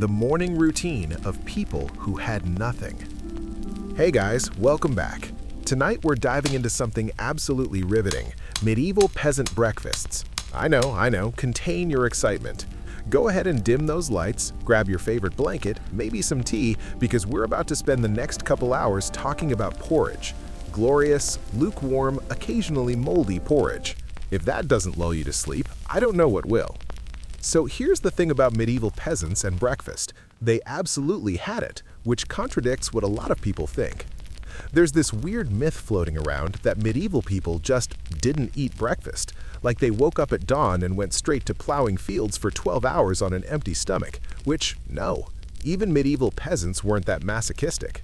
the morning routine of people who had nothing. Hey guys, welcome back. Tonight we're diving into something absolutely riveting, medieval peasant breakfasts. I know, contain your excitement. Go ahead and dim those lights, grab your favorite blanket, maybe some tea, because we're about to spend the next couple hours talking about porridge. Glorious, lukewarm, occasionally moldy porridge. If that doesn't lull you to sleep, I don't know what will. So here's the thing about medieval peasants and breakfast. They absolutely had it, which contradicts what a lot of people think. There's this weird myth floating around that medieval people just didn't eat breakfast, like they woke up at dawn and went straight to plowing fields for 12 hours on an empty stomach, which, no, even medieval peasants weren't that masochistic.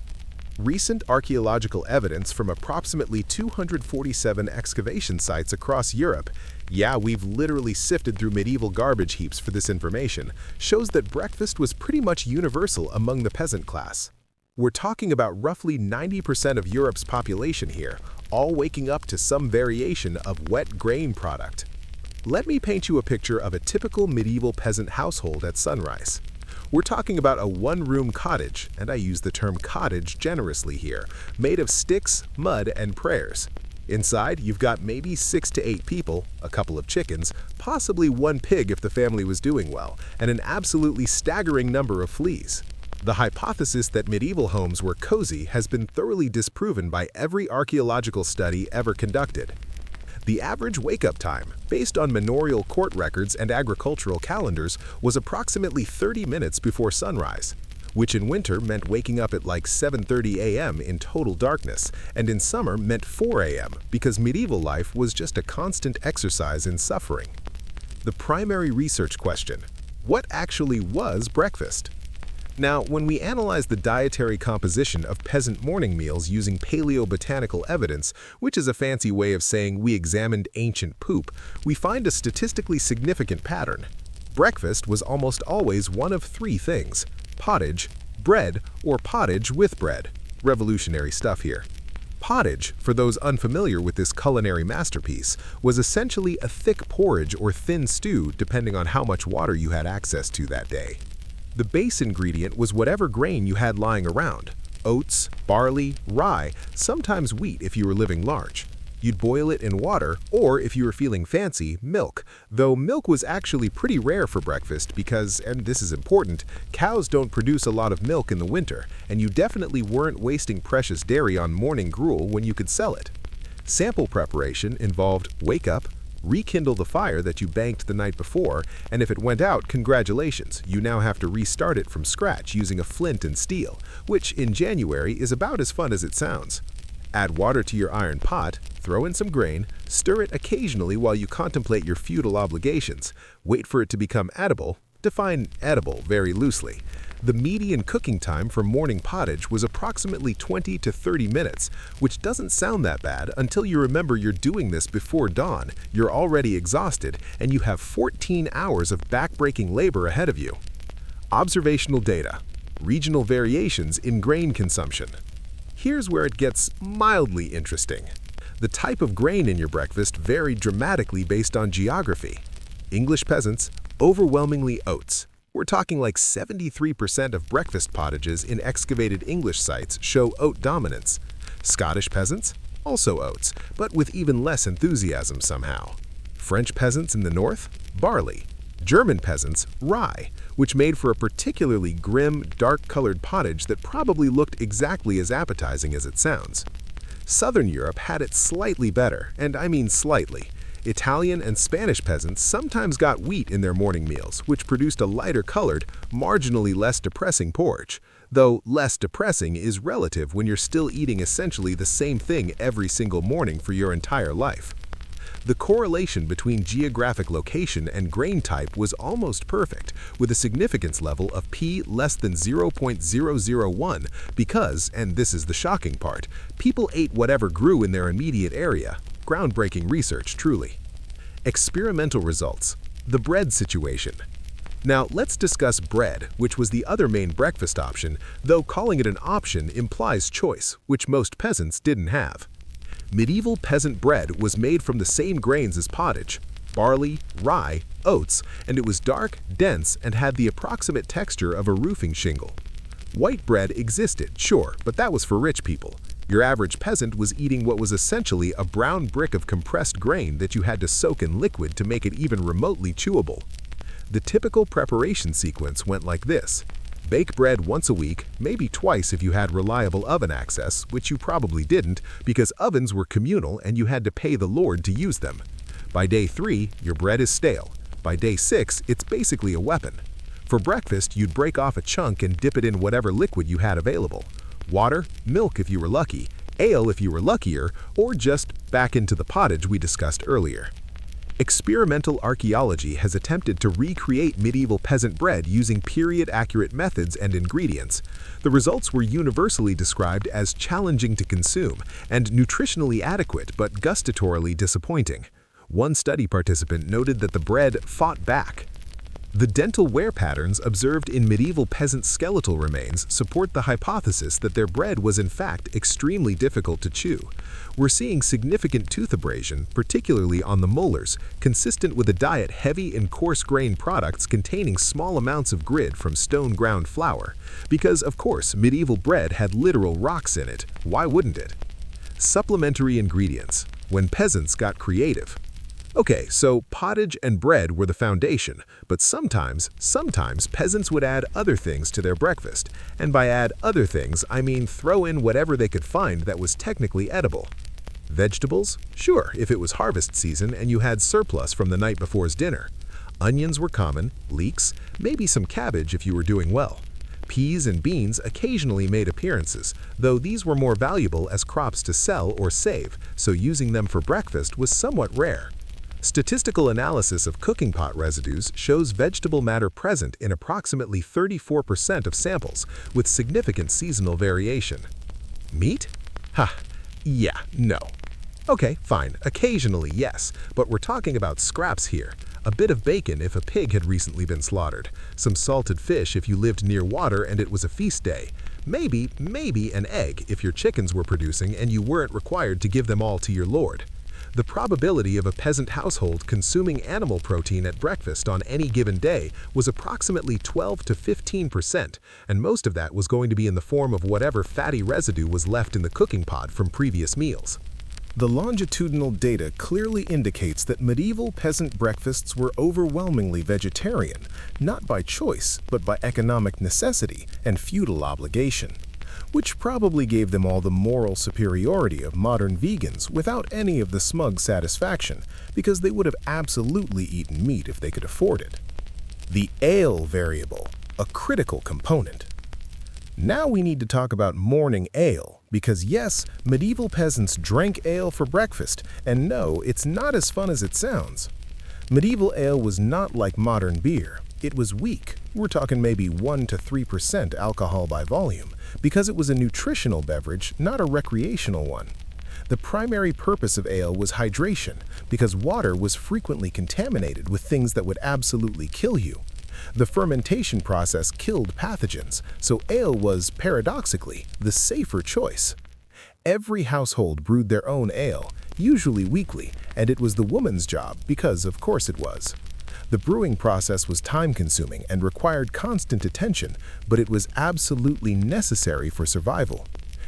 Recent archaeological evidence from approximately 247 excavation sites across Europe, yeah, we've literally sifted through medieval garbage heaps for this information, shows that breakfast was pretty much universal among the peasant class. We're talking about roughly 90% of Europe's population here, all waking up to some variation of wet grain product. Let me paint you a picture of a typical medieval peasant household at sunrise. We're talking about a one-room cottage, and I use the term cottage generously here, made of sticks, mud, and prayers. Inside, you've got maybe 6 to 8 people, a couple of chickens, possibly one pig if the family was doing well, and an absolutely staggering number of fleas. The hypothesis that medieval homes were cozy has been thoroughly disproven by every archaeological study ever conducted. The average wake-up time, based on manorial court records and agricultural calendars, was approximately 30 minutes before sunrise, which in winter meant waking up at like 7:30 a.m. in total darkness, and in summer meant 4 a.m. because medieval life was just a constant exercise in suffering. The primary research question: what actually was breakfast? Now, when we analyze the dietary composition of peasant morning meals using paleobotanical evidence, which is a fancy way of saying we examined ancient poop, we find a statistically significant pattern. Breakfast was almost always one of 3 things: pottage, bread, or pottage with bread. Revolutionary stuff here. Pottage, for those unfamiliar with this culinary masterpiece, was essentially a thick porridge or thin stew depending on how much water you had access to that day. The base ingredient was whatever grain you had lying around: oats, barley, rye, sometimes wheat if you were living large. You'd boil it in water, or if you were feeling fancy, milk, though milk was actually pretty rare for breakfast because, and this is important, cows don't produce a lot of milk in the winter, and you definitely weren't wasting precious dairy on morning gruel when you could sell it. Sample preparation involved wake up, rekindle the fire that you banked the night before, and if it went out, congratulations, you now have to restart it from scratch using a flint and steel, which in January is about as fun as it sounds. Add water to your iron pot, throw in some grain, stir it occasionally while you contemplate your feudal obligations, wait for it to become edible, define edible very loosely. The median cooking time for morning pottage was approximately 20 to 30 minutes, which doesn't sound that bad until you remember you're doing this before dawn, you're already exhausted, and you have 14 hours of back-breaking labor ahead of you. Observational data. Regional variations in grain consumption. Here's where it gets mildly interesting. The type of grain in your breakfast varied dramatically based on geography. English peasants, overwhelmingly oats. We're talking like 73% of breakfast pottages in excavated English sites show oat dominance. Scottish peasants, also oats, but with even less enthusiasm somehow. French peasants in the north, barley. German peasants, rye, which made for a particularly grim, dark-colored pottage that probably looked exactly as appetizing as it sounds. Southern Europe had it slightly better, and I mean slightly. Italian and Spanish peasants sometimes got wheat in their morning meals, which produced a lighter-colored, marginally less depressing porridge, though less depressing is relative when you're still eating essentially the same thing every single morning for your entire life. The correlation between geographic location and grain type was almost perfect, with a significance level of p less than 0.001 because, and this is the shocking part, people ate whatever grew in their immediate area. Groundbreaking research, truly. Experimental results. The bread situation. Now, let's discuss bread, which was the other main breakfast option, though calling it an option implies choice, which most peasants didn't have. Medieval peasant bread was made from the same grains as pottage: barley, rye, oats, and it was dark, dense, and had the approximate texture of a roofing shingle. White bread existed, sure, but that was for rich people. Your average peasant was eating what was essentially a brown brick of compressed grain that you had to soak in liquid to make it even remotely chewable. The typical preparation sequence went like this. Bake bread once a week, maybe twice if you had reliable oven access, which you probably didn't because ovens were communal and you had to pay the Lord to use them. By day 3, your bread is stale. By day 6, it's basically a weapon. For breakfast, you'd break off a chunk and dip it in whatever liquid you had available. Water, milk if you were lucky, ale if you were luckier, or just back into the pottage we discussed earlier. Experimental archaeology has attempted to recreate medieval peasant bread using period-accurate methods and ingredients. The results were universally described as challenging to consume and nutritionally adequate but gustatorily disappointing. One study participant noted that the bread fought back. The dental wear patterns observed in medieval peasant skeletal remains support the hypothesis that their bread was in fact extremely difficult to chew. We're seeing significant tooth abrasion, particularly on the molars, consistent with a diet heavy in coarse-grained products containing small amounts of grit from stone-ground flour. Because, of course, medieval bread had literal rocks in it. Why wouldn't it? Supplementary ingredients. When peasants got creative. Okay, so pottage and bread were the foundation, but sometimes peasants would add other things to their breakfast. And by add other things, I mean throw in whatever they could find that was technically edible. Vegetables? Sure, if it was harvest season and you had surplus from the night before's dinner. Onions were common, leeks, maybe some cabbage if you were doing well. Peas and beans occasionally made appearances, though these were more valuable as crops to sell or save, so using them for breakfast was somewhat rare. Statistical analysis of cooking pot residues shows vegetable matter present in approximately 34% of samples, with significant seasonal variation. Meat? Yeah, no. Okay, fine, occasionally yes, but we're talking about scraps here. A bit of bacon if a pig had recently been slaughtered, some salted fish if you lived near water and it was a feast day, maybe an egg if your chickens were producing and you weren't required to give them all to your lord. The probability of a peasant household consuming animal protein at breakfast on any given day was approximately 12 to 15%, and most of that was going to be in the form of whatever fatty residue was left in the cooking pot from previous meals. The longitudinal data clearly indicates that medieval peasant breakfasts were overwhelmingly vegetarian, not by choice, but by economic necessity and feudal obligation, which probably gave them all the moral superiority of modern vegans without any of the smug satisfaction, because they would have absolutely eaten meat if they could afford it. The ale variable, a critical component. Now we need to talk about morning ale, because yes, medieval peasants drank ale for breakfast, and no, it's not as fun as it sounds. Medieval ale was not like modern beer. It was weak. We're talking maybe 1 to 3% alcohol by volume, because it was a nutritional beverage, not a recreational one. The primary purpose of ale was hydration, because water was frequently contaminated with things that would absolutely kill you. The fermentation process killed pathogens, so ale was, paradoxically, the safer choice. Every household brewed their own ale, usually weekly, and it was the woman's job because, of course, it was. The brewing process was time-consuming and required constant attention, but it was absolutely necessary for survival.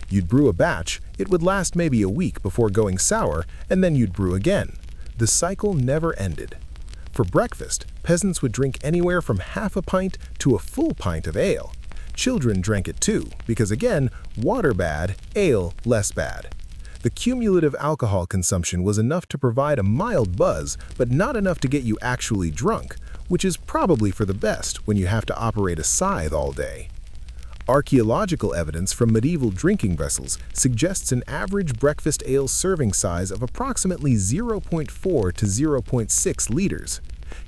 You'd brew a batch, it would last maybe a week before going sour, and then you'd brew again. The cycle never ended. For breakfast, peasants would drink anywhere from half a pint to a full pint of ale. Children drank it too, because again, water bad, ale less bad. The cumulative alcohol consumption was enough to provide a mild buzz, but not enough to get you actually drunk, which is probably for the best when you have to operate a scythe all day. Archaeological evidence from medieval drinking vessels suggests an average breakfast ale serving size of approximately 0.4 to 0.6 liters.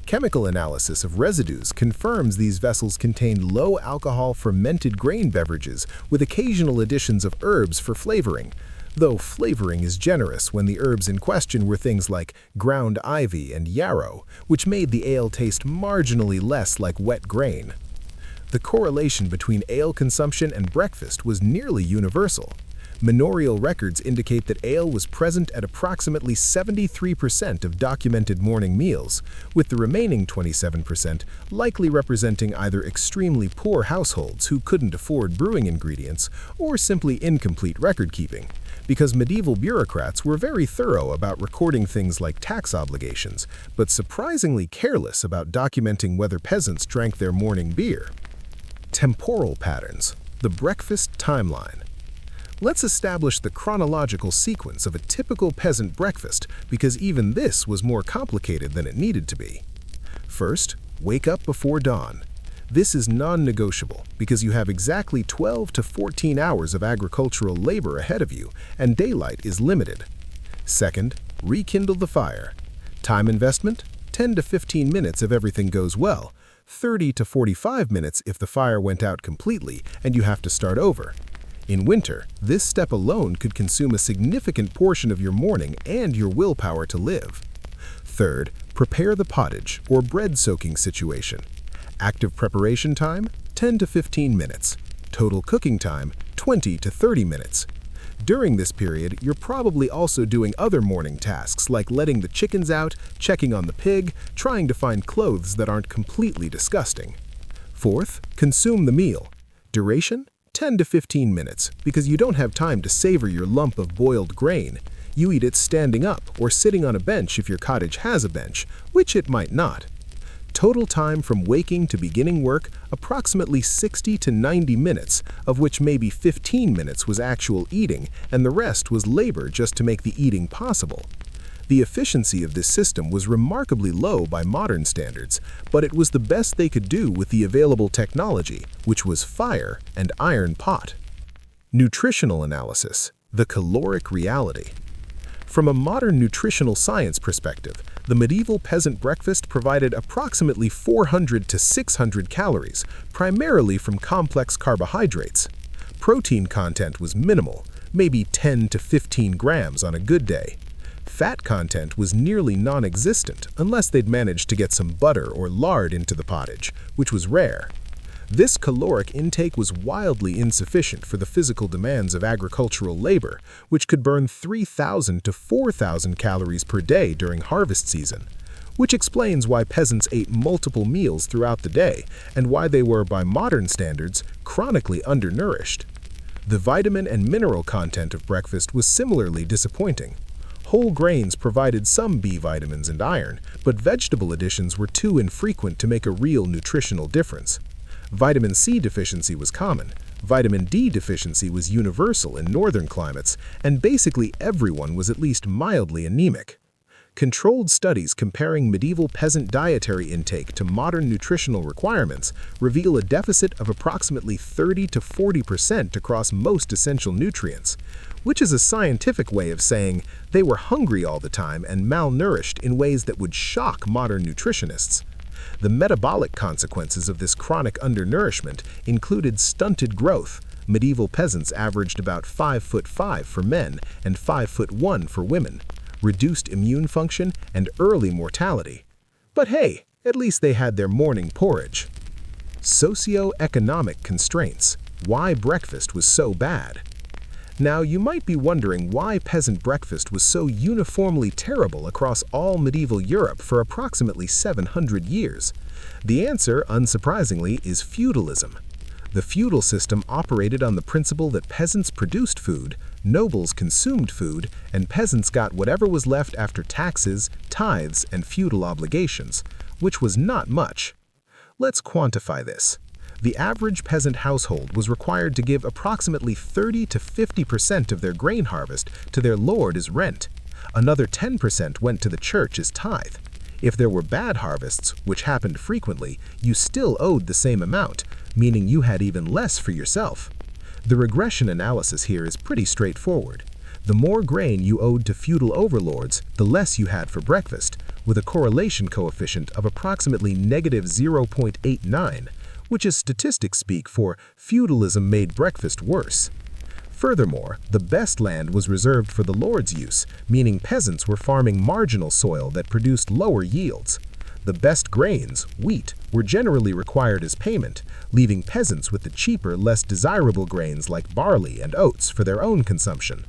Chemical analysis of residues confirms these vessels contained low-alcohol fermented grain beverages with occasional additions of herbs for flavoring, though flavoring is generous when the herbs in question were things like ground ivy and yarrow, which made the ale taste marginally less like wet grain. The correlation between ale consumption and breakfast was nearly universal. Manorial records indicate that ale was present at approximately 73% of documented morning meals, with the remaining 27% likely representing either extremely poor households who couldn't afford brewing ingredients or simply incomplete record-keeping, because medieval bureaucrats were very thorough about recording things like tax obligations, but surprisingly careless about documenting whether peasants drank their morning beer. Temporal patterns, the breakfast timeline. Let's establish the chronological sequence of a typical peasant breakfast because even this was more complicated than it needed to be. First, wake up before dawn. This is non-negotiable because you have exactly 12 to 14 hours of agricultural labor ahead of you and daylight is limited. Second, rekindle the fire. Time investment, 10 to 15 minutes if everything goes well, 30 to 45 minutes if the fire went out completely and you have to start over. In winter, this step alone could consume a significant portion of your morning and your willpower to live. Third, prepare the pottage or bread soaking situation. Active preparation time, 10 to 15 minutes. Total cooking time, 20 to 30 minutes. During this period, you're probably also doing other morning tasks like letting the chickens out, checking on the pig, trying to find clothes that aren't completely disgusting. Fourth, consume the meal. Duration, 10 to 15 minutes, because you don't have time to savor your lump of boiled grain. You eat it standing up or sitting on a bench if your cottage has a bench, which it might not. Total time from waking to beginning work, approximately 60 to 90 minutes, of which maybe 15 minutes was actual eating, and the rest was labor just to make the eating possible. The efficiency of this system was remarkably low by modern standards, but it was the best they could do with the available technology, which was fire and iron pot. Nutritional analysis, the caloric reality. From a modern nutritional science perspective, the medieval peasant breakfast provided approximately 400 to 600 calories, primarily from complex carbohydrates. Protein content was minimal, maybe 10 to 15 grams on a good day. Fat content was nearly non-existent unless they'd managed to get some butter or lard into the pottage, which was rare. This caloric intake was wildly insufficient for the physical demands of agricultural labor, which could burn 3,000 to 4,000 calories per day during harvest season, which explains why peasants ate multiple meals throughout the day and why they were, by modern standards, chronically undernourished. The vitamin and mineral content of breakfast was similarly disappointing. Whole grains provided some B vitamins and iron, but vegetable additions were too infrequent to make a real nutritional difference. Vitamin C deficiency was common, vitamin D deficiency was universal in northern climates, and basically everyone was at least mildly anemic. Controlled studies comparing medieval peasant dietary intake to modern nutritional requirements reveal a deficit of approximately 30 to 40% across most essential nutrients, which is a scientific way of saying they were hungry all the time and malnourished in ways that would shock modern nutritionists. The metabolic consequences of this chronic undernourishment included stunted growth. Medieval peasants averaged about 5'5" for men and 5'1" for women, reduced immune function, and early mortality. But hey, at least they had their morning porridge. Socio-economic constraints. Why breakfast was so bad. Now, you might be wondering why peasant breakfast was so uniformly terrible across all medieval Europe for approximately 700 years. The answer, unsurprisingly, is feudalism. The feudal system operated on the principle that peasants produced food, nobles consumed food, and peasants got whatever was left after taxes, tithes, and feudal obligations, which was not much. Let's quantify this. The average peasant household was required to give approximately 30 to 50% of their grain harvest to their lord as rent. Another 10% went to the church as tithe. If there were bad harvests, which happened frequently, you still owed the same amount, meaning you had even less for yourself. The regression analysis here is pretty straightforward. The more grain you owed to feudal overlords, the less you had for breakfast, with a correlation coefficient of approximately negative 0.89, which is statistics speak for feudalism made breakfast worse. Furthermore, the best land was reserved for the lord's use, meaning peasants were farming marginal soil that produced lower yields. The best grains, wheat, were generally required as payment, leaving peasants with the cheaper, less desirable grains like barley and oats for their own consumption.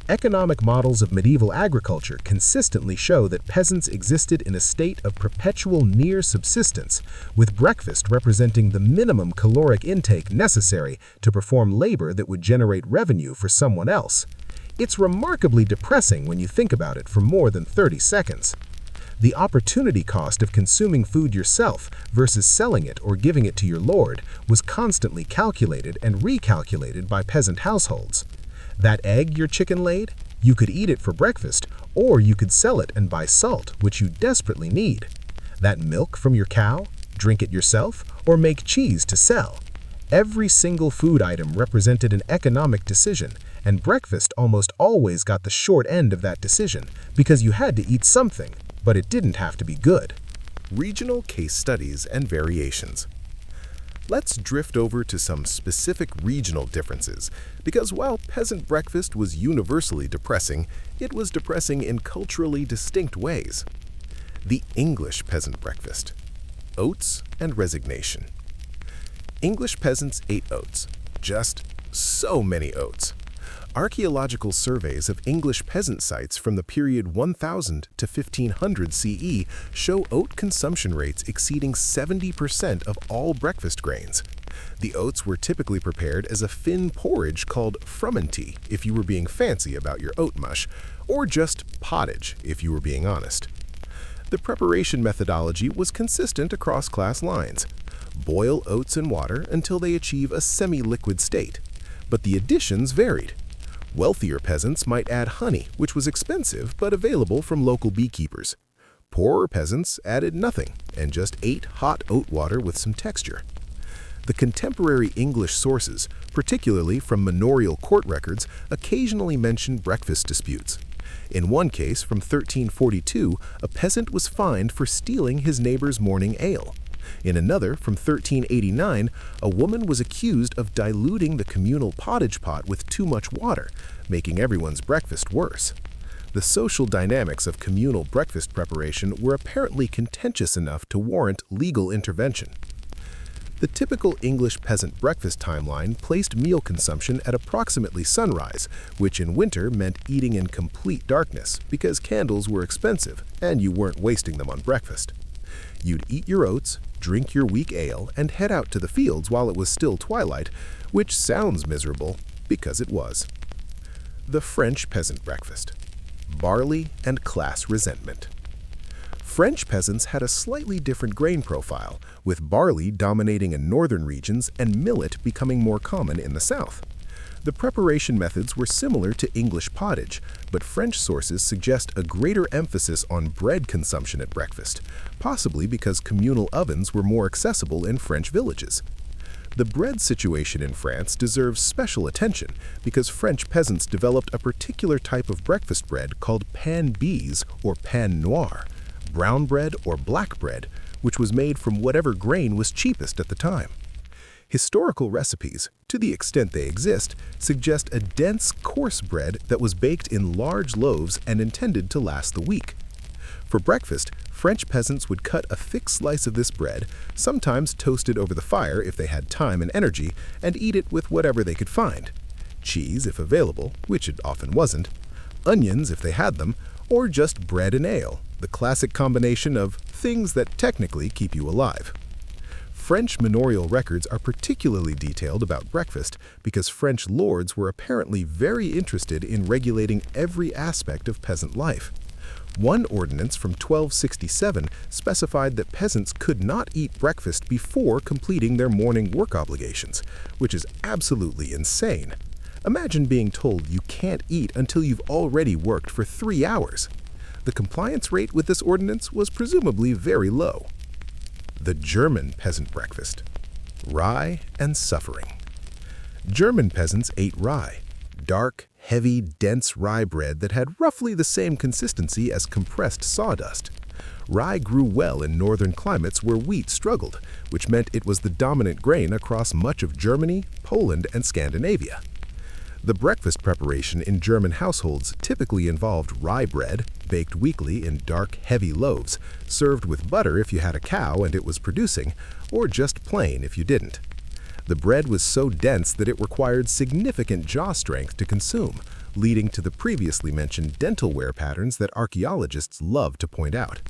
Economic models of medieval agriculture consistently show that peasants existed in a state of perpetual near subsistence, with breakfast representing the minimum caloric intake necessary to perform labor that would generate revenue for someone else. It's remarkably depressing when you think about it for more than 30 seconds. The opportunity cost of consuming food yourself versus selling it or giving it to your lord was constantly calculated and recalculated by peasant households. That egg your chicken laid, you could eat it for breakfast, or you could sell it and buy salt, which you desperately need. That milk from your cow, drink it yourself, or make cheese to sell. Every single food item represented an economic decision, and breakfast almost always got the short end of that decision because you had to eat something, but it didn't have to be good. Regional case studies and variations. Let's drift over to some specific regional differences, because while peasant breakfast was universally depressing, it was depressing in culturally distinct ways. The English peasant breakfast. Oats and resignation. English peasants ate oats. Just so many oats. Archaeological surveys of English peasant sites from the period 1000 to 1500 CE show oat consumption rates exceeding 70% of all breakfast grains. The oats were typically prepared as a thin porridge called frumenty if you were being fancy about your oat mush, or just pottage if you were being honest. The preparation methodology was consistent across class lines. Boil oats in water until they achieve a semi-liquid state, but the additions varied. Wealthier peasants might add honey, which was expensive but available from local beekeepers. Poorer peasants added nothing and just ate hot oat water with some texture. The contemporary English sources, particularly from manorial court records, occasionally mention breakfast disputes. In one case from 1342, a peasant was fined for stealing his neighbor's morning ale. In another, from 1389, a woman was accused of diluting the communal pottage pot with too much water, making everyone's breakfast worse. The social dynamics of communal breakfast preparation were apparently contentious enough to warrant legal intervention. The typical English peasant breakfast timeline placed meal consumption at approximately sunrise, which in winter meant eating in complete darkness because candles were expensive and you weren't wasting them on breakfast. You'd eat your oats, drink your weak ale, and head out to the fields while it was still twilight, which sounds miserable because it was. The French peasant breakfast. Barley and class resentment. French peasants had a slightly different grain profile, with barley dominating in northern regions and millet becoming more common in the south. The preparation methods were similar to English pottage, but French sources suggest a greater emphasis on bread consumption at breakfast, possibly because communal ovens were more accessible in French villages. The bread situation in France deserves special attention because French peasants developed a particular type of breakfast bread called pain bis or pain noir, brown bread or black bread, which was made from whatever grain was cheapest at the time. Historical recipes, to the extent they exist, suggest a dense, coarse bread that was baked in large loaves and intended to last the week. For breakfast, French peasants would cut a thick slice of this bread, sometimes toasted over the fire if they had time and energy, and eat it with whatever they could find. Cheese if available, which it often wasn't, onions if they had them, or just bread and ale, the classic combination of things that technically keep you alive. French manorial records are particularly detailed about breakfast because French lords were apparently very interested in regulating every aspect of peasant life. One ordinance from 1267 specified that peasants could not eat breakfast before completing their morning work obligations, which is absolutely insane. Imagine being told you can't eat until you've already worked for 3 hours. The compliance rate with this ordinance was presumably very low. The German peasant breakfast. Rye and suffering. German peasants ate rye, dark, heavy, dense rye bread that had roughly the same consistency as compressed sawdust. Rye grew well in northern climates where wheat struggled, which meant it was the dominant grain across much of Germany, Poland, and Scandinavia. The breakfast preparation in German households typically involved rye bread, baked weekly in dark, heavy loaves, served with butter if you had a cow and it was producing, or just plain if you didn't. The bread was so dense that it required significant jaw strength to consume, leading to the previously mentioned dental wear patterns that archaeologists love to point out.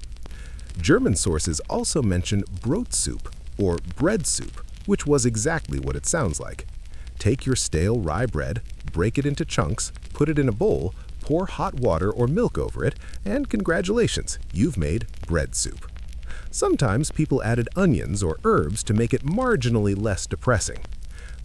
German sources also mention Brot soup, or bread soup, which was exactly what it sounds like. Take your stale rye bread, break it into chunks, put it in a bowl, pour hot water or milk over it, and congratulations, you've made bread soup. Sometimes people added onions or herbs to make it marginally less depressing.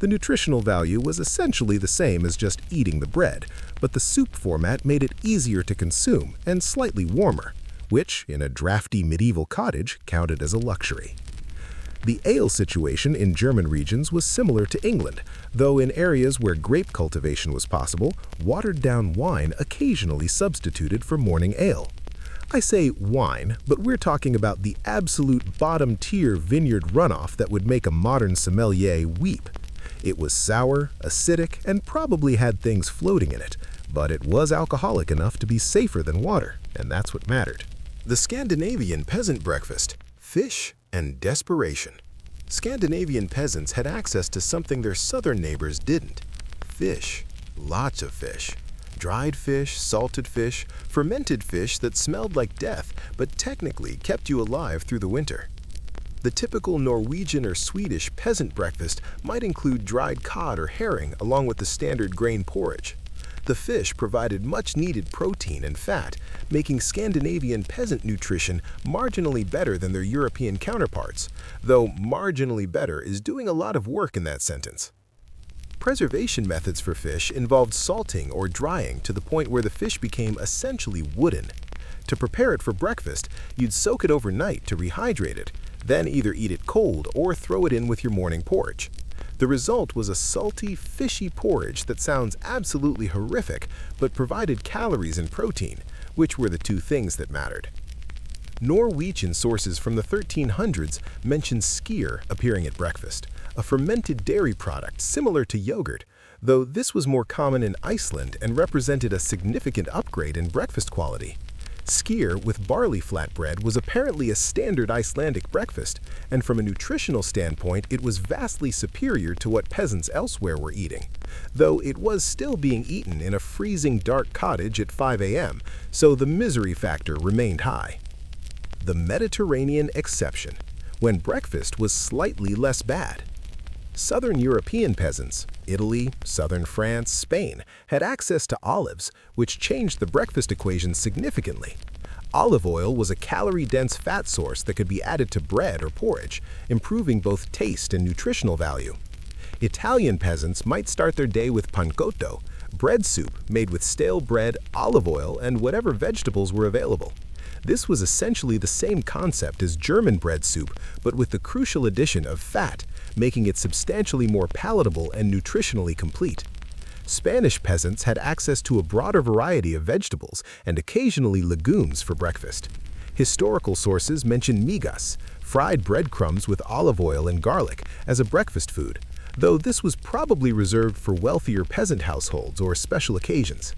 The nutritional value was essentially the same as just eating the bread, but the soup format made it easier to consume and slightly warmer, which, in a drafty medieval cottage, counted as a luxury. The ale situation in German regions was similar to England, though in areas where grape cultivation was possible, watered-down wine occasionally substituted for morning ale. I say wine, but we're talking about the absolute bottom-tier vineyard runoff that would make a modern sommelier weep. It was sour, acidic, and probably had things floating in it, but it was alcoholic enough to be safer than water, and that's what mattered. The Scandinavian peasant breakfast: fish and desperation. Scandinavian peasants had access to something their southern neighbors didn't: fish. Lots of fish. Dried fish, salted fish, fermented fish that smelled like death but technically kept you alive through the winter. The typical Norwegian or Swedish peasant breakfast might include dried cod or herring along with the standard grain porridge. The fish provided much-needed protein and fat, making Scandinavian peasant nutrition marginally better than their European counterparts, though marginally better is doing a lot of work in that sentence. Preservation methods for fish involved salting or drying to the point where the fish became essentially wooden. To prepare it for breakfast, you'd soak it overnight to rehydrate it, then either eat it cold or throw it in with your morning porridge. The result was a salty, fishy porridge that sounds absolutely horrific, but provided calories and protein, which were the two things that mattered. Norwegian sources from the 1300s mention skyr appearing at breakfast, a fermented dairy product similar to yogurt, though this was more common in Iceland and represented a significant upgrade in breakfast quality. Skyr with barley flatbread was apparently a standard Icelandic breakfast, and from a nutritional standpoint it was vastly superior to what peasants elsewhere were eating, though it was still being eaten in a freezing dark cottage at 5 a.m., so the misery factor remained high. The Mediterranean exception, when breakfast was slightly less bad. Southern European peasants, Italy, southern France, Spain, had access to olives, which changed the breakfast equation significantly. Olive oil was a calorie-dense fat source that could be added to bread or porridge, improving both taste and nutritional value. Italian peasants might start their day with pancotto, bread soup made with stale bread, olive oil, and whatever vegetables were available. This was essentially the same concept as German bread soup, but with the crucial addition of fat, making it substantially more palatable and nutritionally complete. Spanish peasants had access to a broader variety of vegetables and occasionally legumes for breakfast. Historical sources mention migas, fried breadcrumbs with olive oil and garlic, as a breakfast food, though this was probably reserved for wealthier peasant households or special occasions.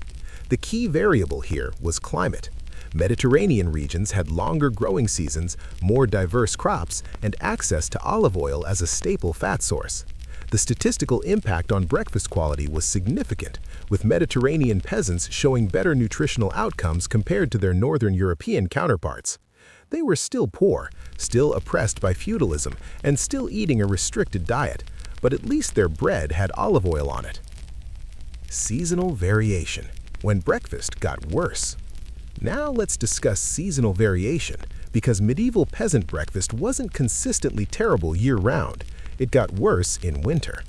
The key variable here was climate. Mediterranean regions had longer growing seasons, more diverse crops, and access to olive oil as a staple fat source. The statistical impact on breakfast quality was significant, with Mediterranean peasants showing better nutritional outcomes compared to their Northern European counterparts. They were still poor, still oppressed by feudalism, and still eating a restricted diet, but at least their bread had olive oil on it. Seasonal variation, when breakfast got worse. Now let's discuss seasonal variation, because medieval peasant breakfast wasn't consistently terrible year-round. It got worse in winter.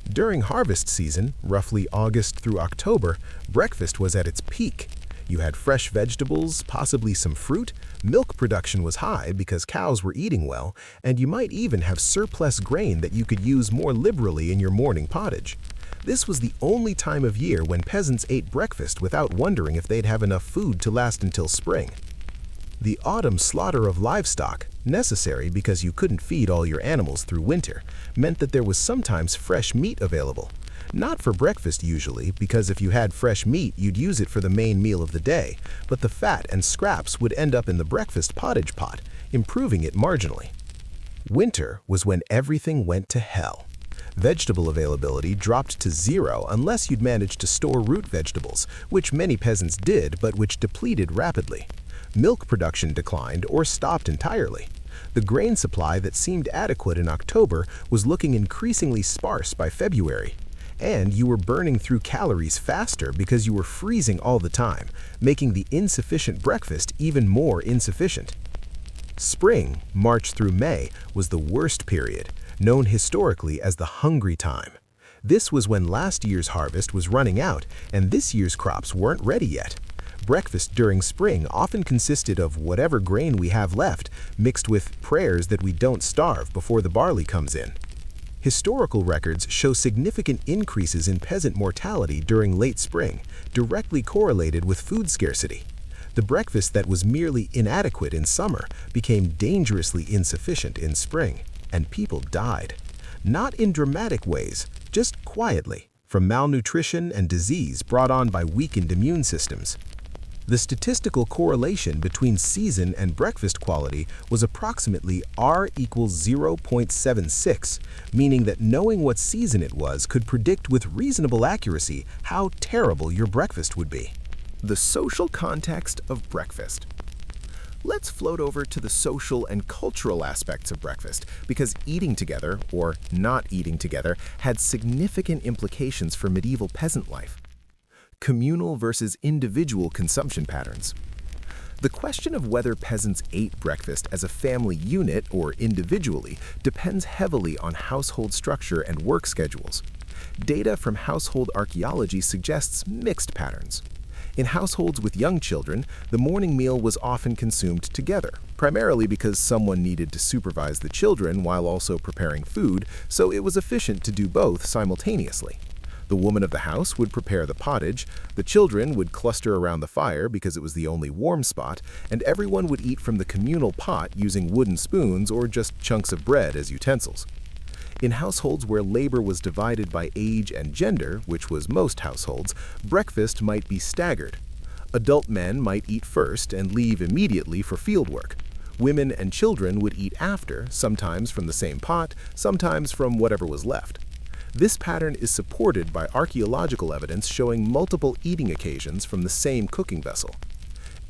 During harvest season, roughly August through October, breakfast was at its peak. You had fresh vegetables, possibly some fruit, milk production was high because cows were eating well, and you might even have surplus grain that you could use more liberally in your morning pottage. This was the only time of year when peasants ate breakfast without wondering if they'd have enough food to last until spring. The autumn slaughter of livestock, necessary because you couldn't feed all your animals through winter, meant that there was sometimes fresh meat available. Not for breakfast usually, because if you had fresh meat, you'd use it for the main meal of the day, but the fat and scraps would end up in the breakfast pottage pot, improving it marginally. Winter was when everything went to hell. Vegetable availability dropped to zero unless you'd managed to store root vegetables, which many peasants did but which depleted rapidly. Milk production declined or stopped entirely. The grain supply that seemed adequate in October was looking increasingly sparse by February. And you were burning through calories faster because you were freezing all the time, making the insufficient breakfast even more insufficient. Spring, March through May, was the worst period, known historically as the hungry time. This was when last year's harvest was running out and this year's crops weren't ready yet. Breakfast during spring often consisted of whatever grain we have left, mixed with prayers that we don't starve before the barley comes in. Historical records show significant increases in peasant mortality during late spring, directly correlated with food scarcity. The breakfast that was merely inadequate in summer became dangerously insufficient in spring, and people died. Not in dramatic ways, just quietly, from malnutrition and disease brought on by weakened immune systems. The statistical correlation between season and breakfast quality was approximately R equals 0.76, meaning that knowing what season it was could predict with reasonable accuracy how terrible your breakfast would be. The social context of breakfast. Let's float over to the social and cultural aspects of breakfast, because eating together, or not eating together, had significant implications for medieval peasant life. Communal versus individual consumption patterns. The question of whether peasants ate breakfast as a family unit or individually depends heavily on household structure and work schedules. Data from household archaeology suggests mixed patterns. In households with young children, the morning meal was often consumed together, primarily because someone needed to supervise the children while also preparing food, so it was efficient to do both simultaneously. The woman of the house would prepare the pottage, the children would cluster around the fire because it was the only warm spot, and everyone would eat from the communal pot using wooden spoons or just chunks of bread as utensils. In households where labor was divided by age and gender, which was most households, breakfast might be staggered. Adult men might eat first and leave immediately for fieldwork. Women and children would eat after, sometimes from the same pot, sometimes from whatever was left. This pattern is supported by archaeological evidence showing multiple eating occasions from the same cooking vessel.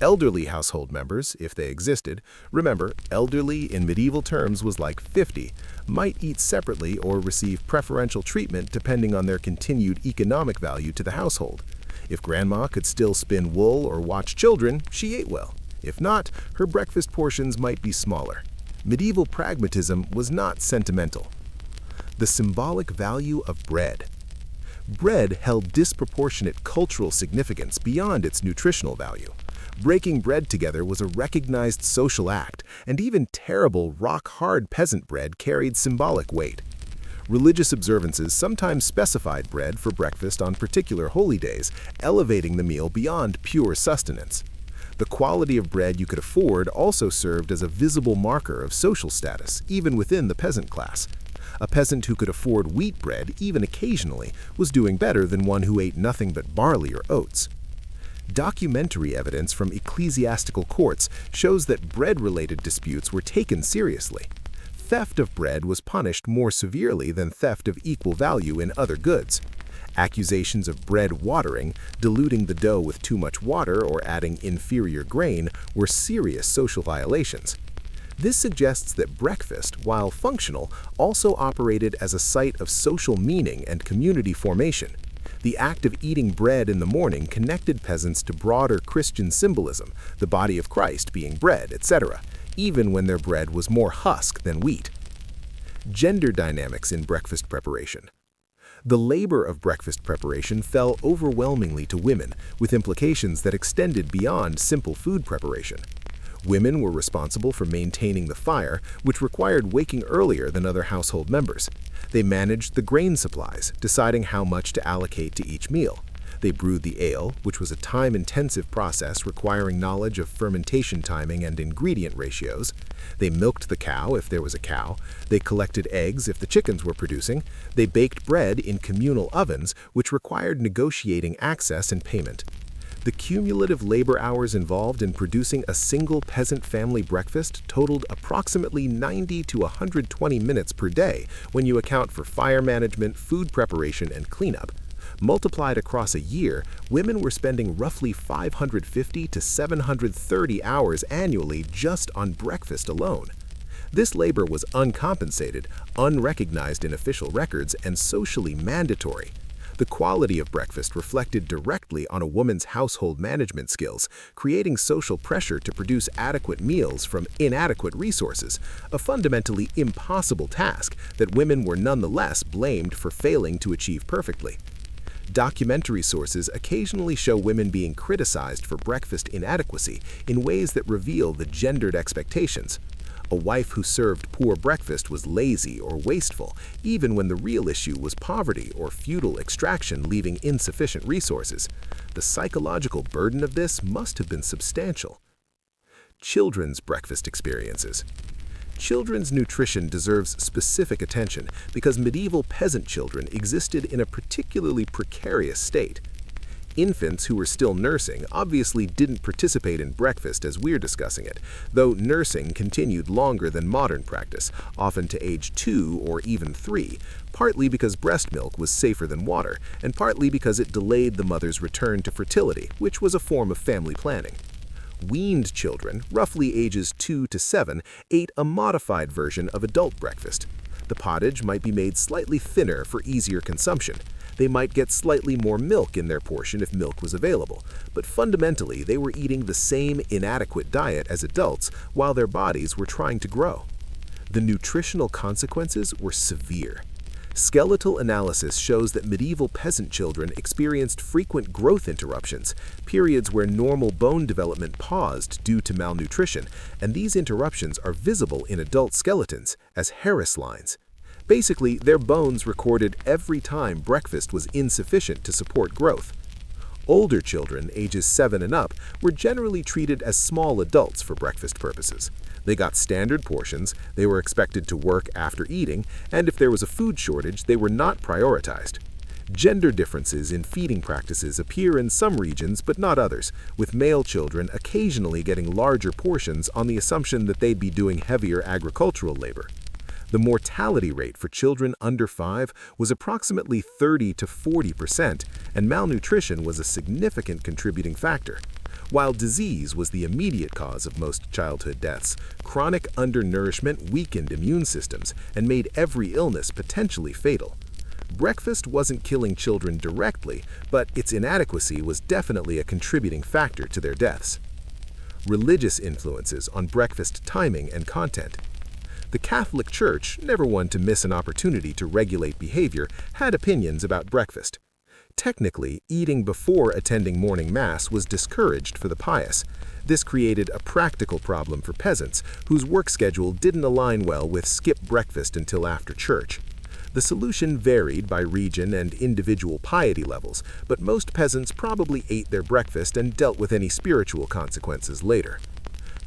Elderly household members, if they existed, remember, elderly in medieval terms was like 50, might eat separately or receive preferential treatment depending on their continued economic value to the household. If grandma could still spin wool or watch children, she ate well. If not, her breakfast portions might be smaller. Medieval pragmatism was not sentimental. The symbolic value of bread. Bread held disproportionate cultural significance beyond its nutritional value. Breaking bread together was a recognized social act, and even terrible, rock-hard peasant bread carried symbolic weight. Religious observances sometimes specified bread for breakfast on particular holy days, elevating the meal beyond pure sustenance. The quality of bread you could afford also served as a visible marker of social status, even within the peasant class. A peasant who could afford wheat bread, even occasionally, was doing better than one who ate nothing but barley or oats. Documentary evidence from ecclesiastical courts shows that bread-related disputes were taken seriously. Theft of bread was punished more severely than theft of equal value in other goods. Accusations of bread watering, diluting the dough with too much water, or adding inferior grain were serious social violations. This suggests that breakfast, while functional, also operated as a site of social meaning and community formation. The act of eating bread in the morning connected peasants to broader Christian symbolism, the body of Christ being bread, etc., even when their bread was more husk than wheat. Gender dynamics in breakfast preparation. The labor of breakfast preparation fell overwhelmingly to women, with implications that extended beyond simple food preparation. Women were responsible for maintaining the fire, which required waking earlier than other household members. They managed the grain supplies, deciding how much to allocate to each meal. They brewed the ale, which was a time-intensive process requiring knowledge of fermentation timing and ingredient ratios. They milked the cow if there was a cow. They collected eggs if the chickens were producing. They baked bread in communal ovens, which required negotiating access and payment. The cumulative labor hours involved in producing a single peasant family breakfast totaled approximately 90 to 120 minutes per day when you account for fire management, food preparation, and cleanup. Multiplied across a year, women were spending roughly 550 to 730 hours annually just on breakfast alone. This labor was uncompensated, unrecognized in official records, and socially mandatory. The quality of breakfast reflected directly on a woman's household management skills, creating social pressure to produce adequate meals from inadequate resources, a fundamentally impossible task that women were nonetheless blamed for failing to achieve perfectly. Documentary sources occasionally show women being criticized for breakfast inadequacy in ways that reveal the gendered expectations. A wife who served poor breakfast was lazy or wasteful, even when the real issue was poverty or feudal extraction leaving insufficient resources. The psychological burden of this must have been substantial. Children's breakfast experiences. Children's nutrition deserves specific attention because medieval peasant children existed in a particularly precarious state. Infants who were still nursing obviously didn't participate in breakfast as we're discussing it, though nursing continued longer than modern practice, often to age 2 or even 3, partly because breast milk was safer than water, and partly because it delayed the mother's return to fertility, which was a form of family planning. Weaned children, roughly ages 2 to 7, ate a modified version of adult breakfast. The pottage might be made slightly thinner for easier consumption. They might get slightly more milk in their portion if milk was available, but fundamentally they were eating the same inadequate diet as adults while their bodies were trying to grow. The nutritional consequences were severe. Skeletal analysis shows that medieval peasant children experienced frequent growth interruptions, periods where normal bone development paused due to malnutrition, and these interruptions are visible in adult skeletons as Harris lines. Basically, their bones recorded every time breakfast was insufficient to support growth. Older children, ages 7 and up, were generally treated as small adults for breakfast purposes. They got standard portions, they were expected to work after eating, and if there was a food shortage, they were not prioritized. Gender differences in feeding practices appear in some regions but not others, with male children occasionally getting larger portions on the assumption that they'd be doing heavier agricultural labor. The mortality rate for children under 5 was approximately 30 to 40%, and malnutrition was a significant contributing factor. While disease was the immediate cause of most childhood deaths, chronic undernourishment weakened immune systems and made every illness potentially fatal. Breakfast wasn't killing children directly, but its inadequacy was definitely a contributing factor to their deaths. Religious influences on breakfast timing and content. The Catholic Church, never one to miss an opportunity to regulate behavior, had opinions about breakfast. Technically, eating before attending morning mass was discouraged for the pious. This created a practical problem for peasants, whose work schedule didn't align well with skip breakfast until after church. The solution varied by region and individual piety levels, but most peasants probably ate their breakfast and dealt with any spiritual consequences later.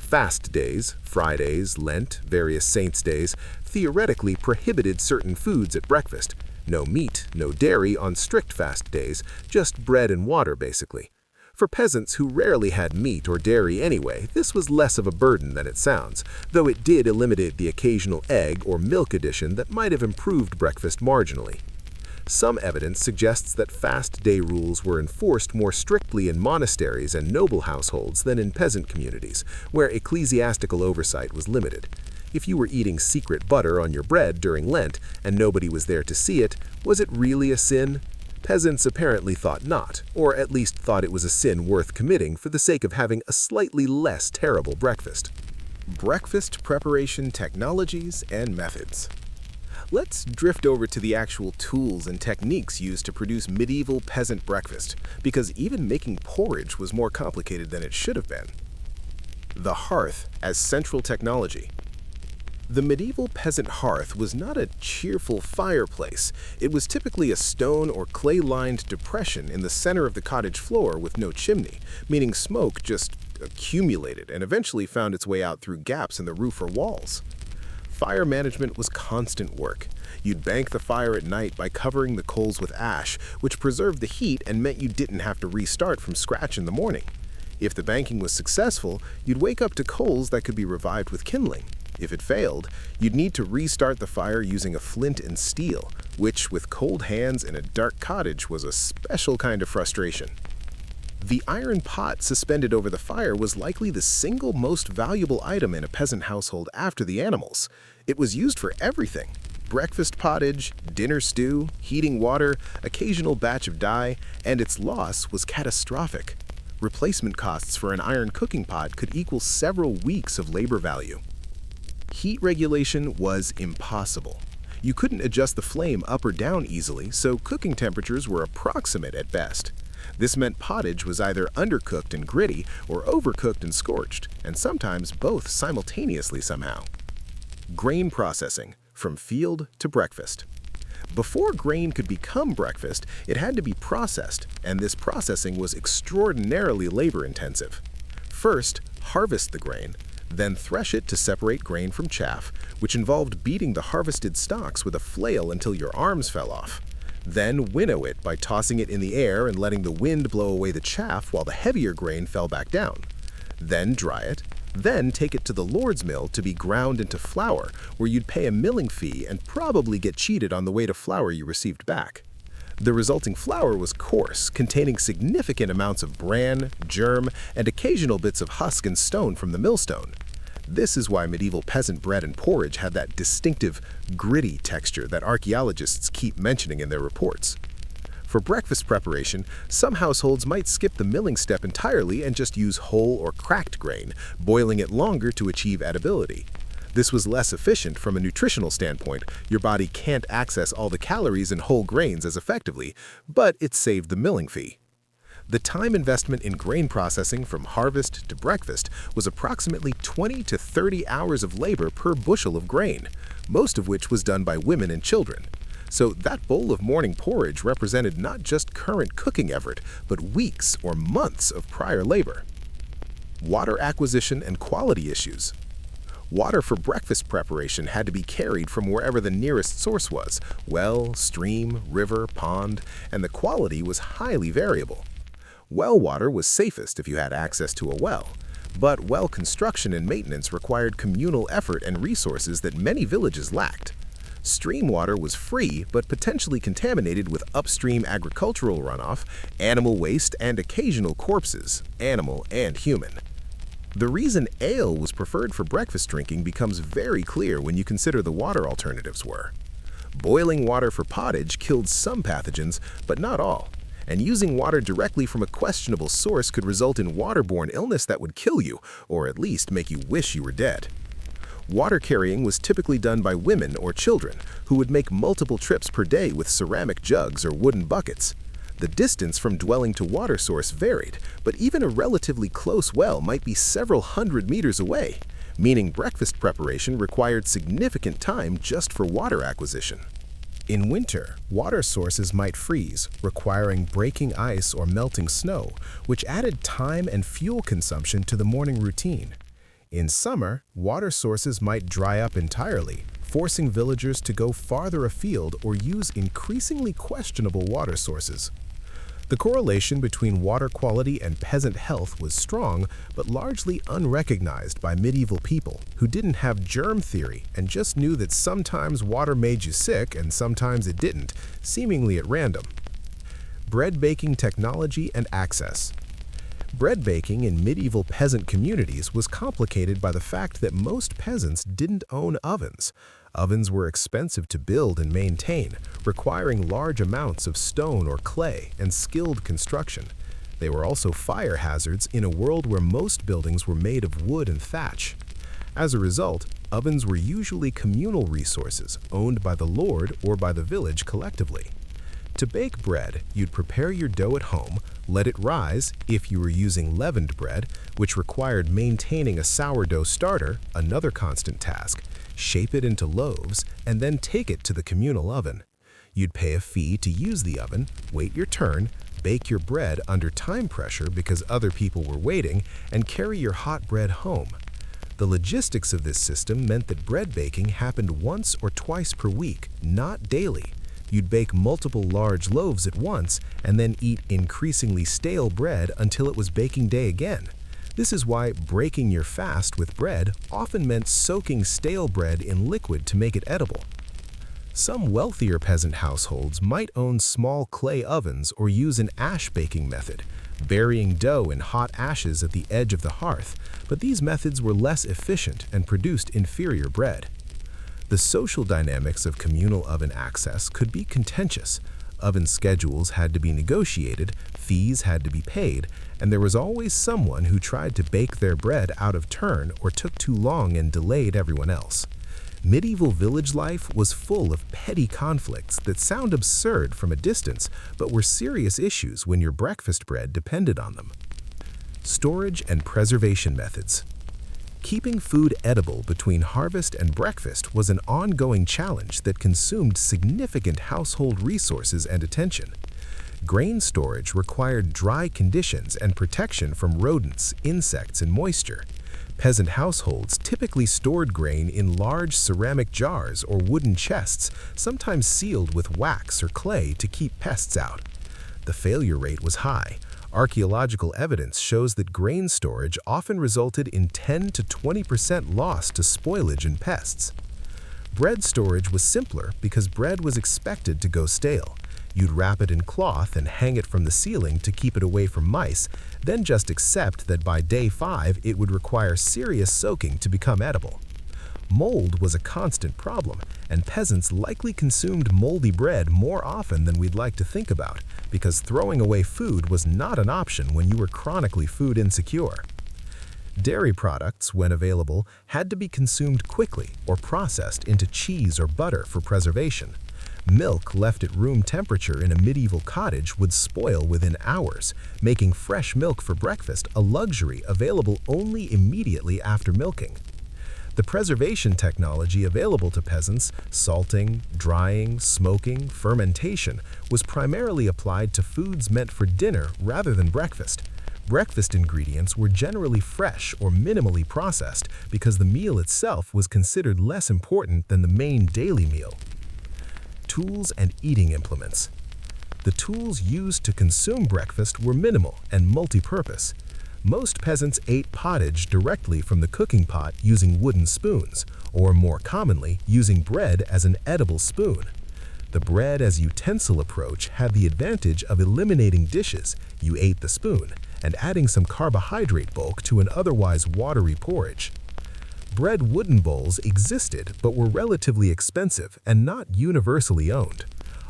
Fast days, Fridays, Lent, various saints' days, theoretically prohibited certain foods at breakfast. No meat, no dairy on strict fast days, just bread and water basically. For peasants who rarely had meat or dairy anyway, this was less of a burden than it sounds, though it did eliminate the occasional egg or milk addition that might have improved breakfast marginally. Some evidence suggests that fast day rules were enforced more strictly in monasteries and noble households than in peasant communities, where ecclesiastical oversight was limited. If you were eating secret butter on your bread during Lent and nobody was there to see it, was it really a sin? Peasants apparently thought not, or at least thought it was a sin worth committing for the sake of having a slightly less terrible breakfast. Breakfast preparation technologies and methods. Let's drift over to the actual tools and techniques used to produce medieval peasant breakfast, because even making porridge was more complicated than it should have been. The hearth as central technology. The medieval peasant hearth was not a cheerful fireplace. It was typically a stone or clay-lined depression in the center of the cottage floor with no chimney, meaning smoke just accumulated and eventually found its way out through gaps in the roof or walls. Fire management was constant work. You'd bank the fire at night by covering the coals with ash, which preserved the heat and meant you didn't have to restart from scratch in the morning. If the banking was successful, you'd wake up to coals that could be revived with kindling. If it failed, you'd need to restart the fire using a flint and steel, which, with cold hands in a dark cottage, was a special kind of frustration. The iron pot suspended over the fire was likely the single most valuable item in a peasant household after the animals. It was used for everything: breakfast pottage, dinner stew, heating water, occasional batch of dye, and its loss was catastrophic. Replacement costs for an iron cooking pot could equal several weeks of labor value. Heat regulation was impossible. You couldn't adjust the flame up or down easily, so cooking temperatures were approximate at best. This meant pottage was either undercooked and gritty or overcooked and scorched, and sometimes both simultaneously somehow. Grain processing, from field to breakfast. Before grain could become breakfast, it had to be processed, and this processing was extraordinarily labor-intensive. First, harvest the grain, then thresh it to separate grain from chaff, which involved beating the harvested stalks with a flail until your arms fell off. Then winnow it by tossing it in the air and letting the wind blow away the chaff while the heavier grain fell back down. Then dry it, then take it to the Lord's mill to be ground into flour, where you'd pay a milling fee and probably get cheated on the weight of flour you received back. The resulting flour was coarse, containing significant amounts of bran, germ, and occasional bits of husk and stone from the millstone. This is why medieval peasant bread and porridge had that distinctive, gritty texture that archaeologists keep mentioning in their reports. For breakfast preparation, some households might skip the milling step entirely and just use whole or cracked grain, boiling it longer to achieve edibility. This was less efficient from a nutritional standpoint. Your body can't access all the calories in whole grains as effectively, but it saved the milling fee. The time investment in grain processing from harvest to breakfast was approximately 20 to 30 hours of labor per bushel of grain, most of which was done by women and children. So that bowl of morning porridge represented not just current cooking effort, but weeks or months of prior labor. Water acquisition and quality issues. Water for breakfast preparation had to be carried from wherever the nearest source was: well, stream, river, pond, and the quality was highly variable. Well water was safest if you had access to a well, but well construction and maintenance required communal effort and resources that many villages lacked. Stream water was free but potentially contaminated with upstream agricultural runoff, animal waste, and occasional corpses, animal and human. The reason ale was preferred for breakfast drinking becomes very clear when you consider the water alternatives were. Boiling water for pottage killed some pathogens, but not all, and using water directly from a questionable source could result in waterborne illness that would kill you, or at least make you wish you were dead. Water carrying was typically done by women or children, who would make multiple trips per day with ceramic jugs or wooden buckets. The distance from dwelling to water source varied, but even a relatively close well might be several hundred meters away, meaning breakfast preparation required significant time just for water acquisition. In winter, water sources might freeze, requiring breaking ice or melting snow, which added time and fuel consumption to the morning routine. In summer, water sources might dry up entirely, forcing villagers to go farther afield or use increasingly questionable water sources. The correlation between water quality and peasant health was strong, but largely unrecognized by medieval people who didn't have germ theory and just knew that sometimes water made you sick and sometimes it didn't, seemingly at random. Bread baking technology and access. Bread baking in medieval peasant communities was complicated by the fact that most peasants didn't own ovens. Ovens were expensive to build and maintain, requiring large amounts of stone or clay and skilled construction. They were also fire hazards in a world where most buildings were made of wood and thatch. As a result, ovens were usually communal resources owned by the lord or by the village collectively. To bake bread, you'd prepare your dough at home, let it rise if you were using leavened bread, which required maintaining a sourdough starter, another constant task, shape it into loaves, and then take it to the communal oven. You'd pay a fee to use the oven, wait your turn, bake your bread under time pressure because other people were waiting, and carry your hot bread home. The logistics of this system meant that bread baking happened once or twice per week, not daily. You'd bake multiple large loaves at once and then eat increasingly stale bread until it was baking day again. This is why breaking your fast with bread often meant soaking stale bread in liquid to make it edible. Some wealthier peasant households might own small clay ovens or use an ash baking method, burying dough in hot ashes at the edge of the hearth, but these methods were less efficient and produced inferior bread. The social dynamics of communal oven access could be contentious. Oven schedules had to be negotiated, fees had to be paid, and there was always someone who tried to bake their bread out of turn or took too long and delayed everyone else. Medieval village life was full of petty conflicts that sound absurd from a distance, but were serious issues when your breakfast bread depended on them. Storage and preservation methods. Keeping food edible between harvest and breakfast was an ongoing challenge that consumed significant household resources and attention. Grain storage required dry conditions and protection from rodents, insects, and moisture. Peasant households typically stored grain in large ceramic jars or wooden chests, sometimes sealed with wax or clay to keep pests out. The failure rate was high. Archaeological evidence shows that grain storage often resulted in 10 to 20% loss to spoilage and pests. Bread storage was simpler because bread was expected to go stale. You'd wrap it in cloth and hang it from the ceiling to keep it away from mice, then just accept that by day 5 it would require serious soaking to become edible. Mold was a constant problem, and peasants likely consumed moldy bread more often than we'd like to think about, because throwing away food was not an option when you were chronically food insecure. Dairy products, when available, had to be consumed quickly or processed into cheese or butter for preservation. Milk left at room temperature in a medieval cottage would spoil within hours, making fresh milk for breakfast a luxury available only immediately after milking. The preservation technology available to peasants, salting, drying, smoking, fermentation, was primarily applied to foods meant for dinner rather than breakfast. Breakfast ingredients were generally fresh or minimally processed because the meal itself was considered less important than the main daily meal. Tools and eating implements. The tools used to consume breakfast were minimal and multi-purpose. Most peasants ate pottage directly from the cooking pot using wooden spoons, or more commonly, using bread as an edible spoon. The bread as utensil approach had the advantage of eliminating dishes. You ate the spoon, and adding some carbohydrate bulk to an otherwise watery porridge. Bread wooden bowls existed but were relatively expensive and not universally owned.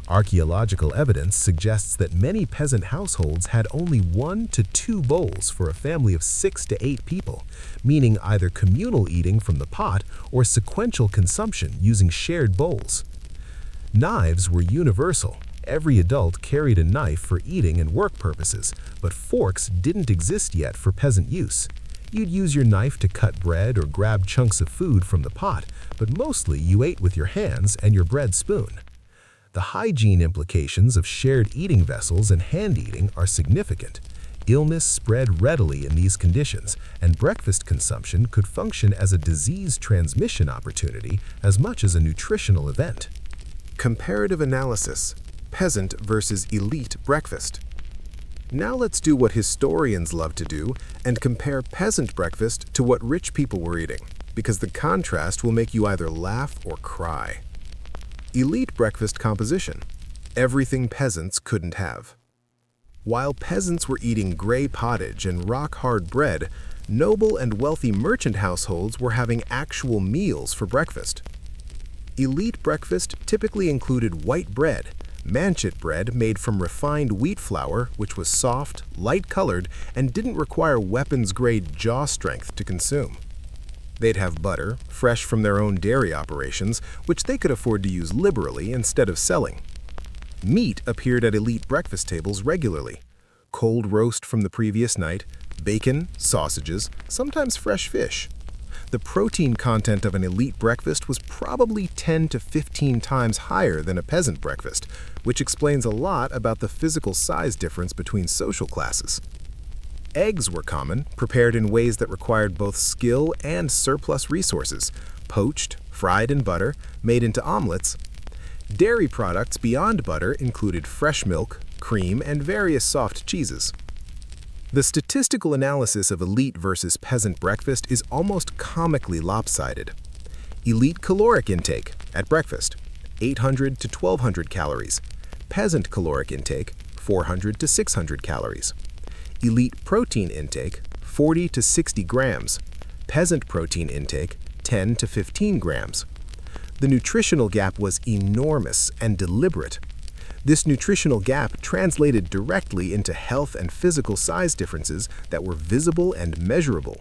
Archaeological evidence suggests that many peasant households had only 1 to 2 bowls for a family of 6 to 8 people, meaning either communal eating from the pot or sequential consumption using shared bowls. Knives were universal. Every adult carried a knife for eating and work purposes, but forks didn't exist yet for peasant use. You'd use your knife to cut bread or grab chunks of food from the pot, but mostly you ate with your hands and your bread spoon. The hygiene implications of shared eating vessels and hand eating are significant. Illness spread readily in these conditions, and breakfast consumption could function as a disease transmission opportunity as much as a nutritional event. Comparative analysis: peasant versus elite breakfast. Now let's do what historians love to do and compare peasant breakfast to what rich people were eating, because the contrast will make you either laugh or cry. Elite breakfast composition: everything peasants couldn't have. While peasants were eating gray pottage and rock-hard bread, noble and wealthy merchant households were having actual meals for breakfast. Elite breakfast typically included white bread, manchet bread made from refined wheat flour, which was soft, light-colored, and didn't require weapons-grade jaw strength to consume. They'd have butter, fresh from their own dairy operations, which they could afford to use liberally instead of selling. Meat appeared at elite breakfast tables regularly. Cold roast from the previous night, bacon, sausages, sometimes fresh fish. The protein content of an elite breakfast was probably 10 to 15 times higher than a peasant breakfast, which explains a lot about the physical size difference between social classes. Eggs were common, prepared in ways that required both skill and surplus resources, poached, fried in butter, made into omelets. Dairy products beyond butter included fresh milk, cream, and various soft cheeses. The statistical analysis of elite versus peasant breakfast is almost comically lopsided. Elite caloric intake at breakfast, 800 to 1200 calories. Peasant caloric intake, 400 to 600 calories. Elite protein intake, 40 to 60 grams. Peasant protein intake, 10 to 15 grams. The nutritional gap was enormous and deliberate. This nutritional gap translated directly into health and physical size differences that were visible and measurable.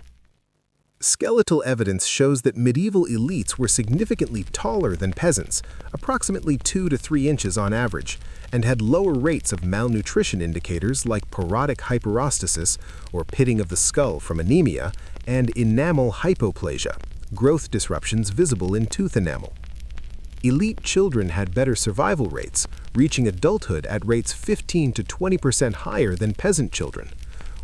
Skeletal evidence shows that medieval elites were significantly taller than peasants, approximately 2 to 3 inches on average, and had lower rates of malnutrition indicators like parodic hyperostosis, or pitting of the skull from anemia, and enamel hypoplasia, growth disruptions visible in tooth enamel. Elite children had better survival rates, reaching adulthood at rates 15 to 20% higher than peasant children.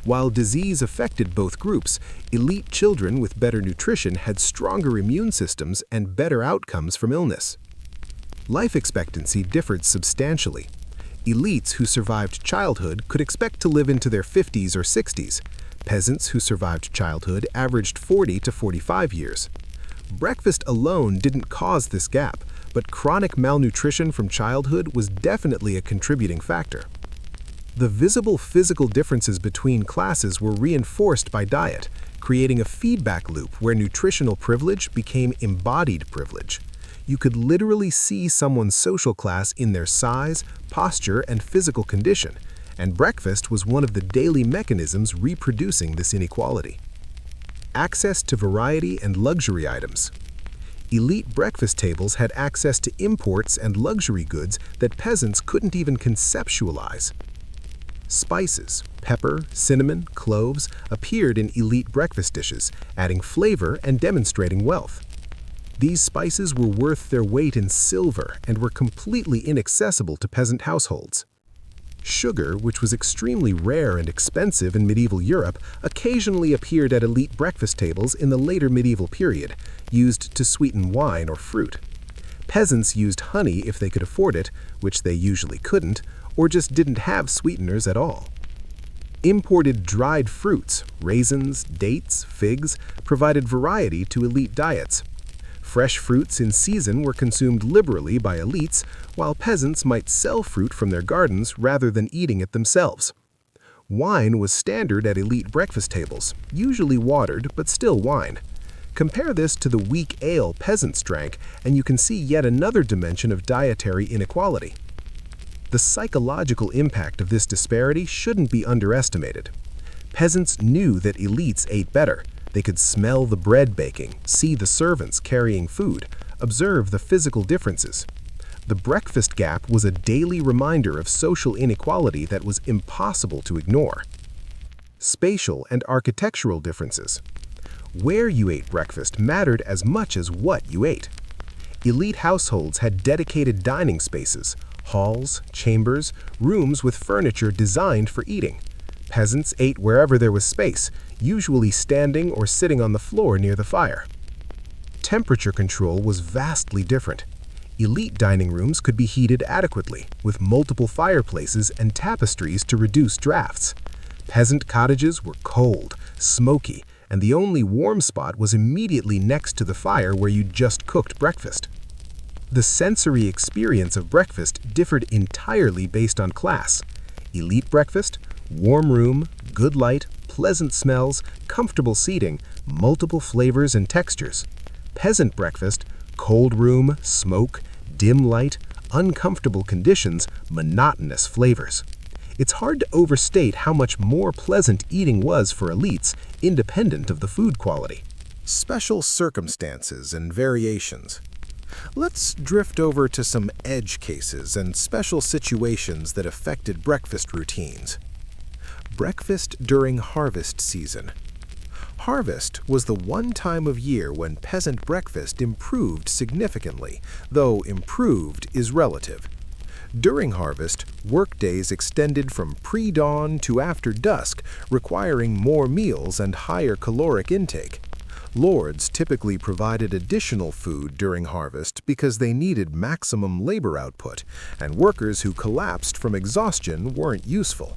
While disease affected both groups, elite children with better nutrition had stronger immune systems and better outcomes from illness. Life expectancy differed substantially. Elites who survived childhood could expect to live into their 50s or 60s. Peasants who survived childhood averaged 40 to 45 years. Breakfast alone didn't cause this gap, but chronic malnutrition from childhood was definitely a contributing factor. The visible physical differences between classes were reinforced by diet, creating a feedback loop where nutritional privilege became embodied privilege. You could literally see someone's social class in their size, posture, and physical condition, and breakfast was one of the daily mechanisms reproducing this inequality. Access to variety and luxury items. Elite breakfast tables had access to imports and luxury goods that peasants couldn't even conceptualize. Spices, pepper, cinnamon, cloves appeared in elite breakfast dishes, adding flavor and demonstrating wealth. These spices were worth their weight in silver and were completely inaccessible to peasant households. Sugar, which was extremely rare and expensive in medieval Europe, occasionally appeared at elite breakfast tables in the later medieval period, used to sweeten wine or fruit. Peasants used honey if they could afford it, which they usually couldn't, or just didn't have sweeteners at all. Imported dried fruits, raisins, dates, figs, provided variety to elite diets. Fresh fruits in season were consumed liberally by elites, while peasants might sell fruit from their gardens rather than eating it themselves. Wine was standard at elite breakfast tables, usually watered, but still wine. Compare this to the weak ale peasants drank, and you can see yet another dimension of dietary inequality. The psychological impact of this disparity shouldn't be underestimated. Peasants knew that elites ate better. They could smell the bread baking, see the servants carrying food, observe the physical differences. The breakfast gap was a daily reminder of social inequality that was impossible to ignore. Spatial and architectural differences. Where you ate breakfast mattered as much as what you ate. Elite households had dedicated dining spaces, halls, chambers, rooms with furniture designed for eating. Peasants ate wherever there was space, usually standing or sitting on the floor near the fire. Temperature control was vastly different. Elite dining rooms could be heated adequately, with multiple fireplaces and tapestries to reduce drafts. Peasant cottages were cold, smoky, and the only warm spot was immediately next to the fire where you just cooked breakfast. The sensory experience of breakfast differed entirely based on class. Elite breakfast, warm room, good light, pleasant smells, comfortable seating, multiple flavors and textures. Peasant breakfast, cold room, smoke, dim light, uncomfortable conditions, monotonous flavors. It's hard to overstate how much more pleasant eating was for elites, independent of the food quality. Special circumstances and variations. Let's drift over to some edge cases and special situations that affected breakfast routines. Breakfast during harvest season. Harvest was the one time of year when peasant breakfast improved significantly, though improved is relative. During harvest, workdays extended from pre-dawn to after dusk, requiring more meals and higher caloric intake. Lords typically provided additional food during harvest because they needed maximum labor output, and workers who collapsed from exhaustion weren't useful.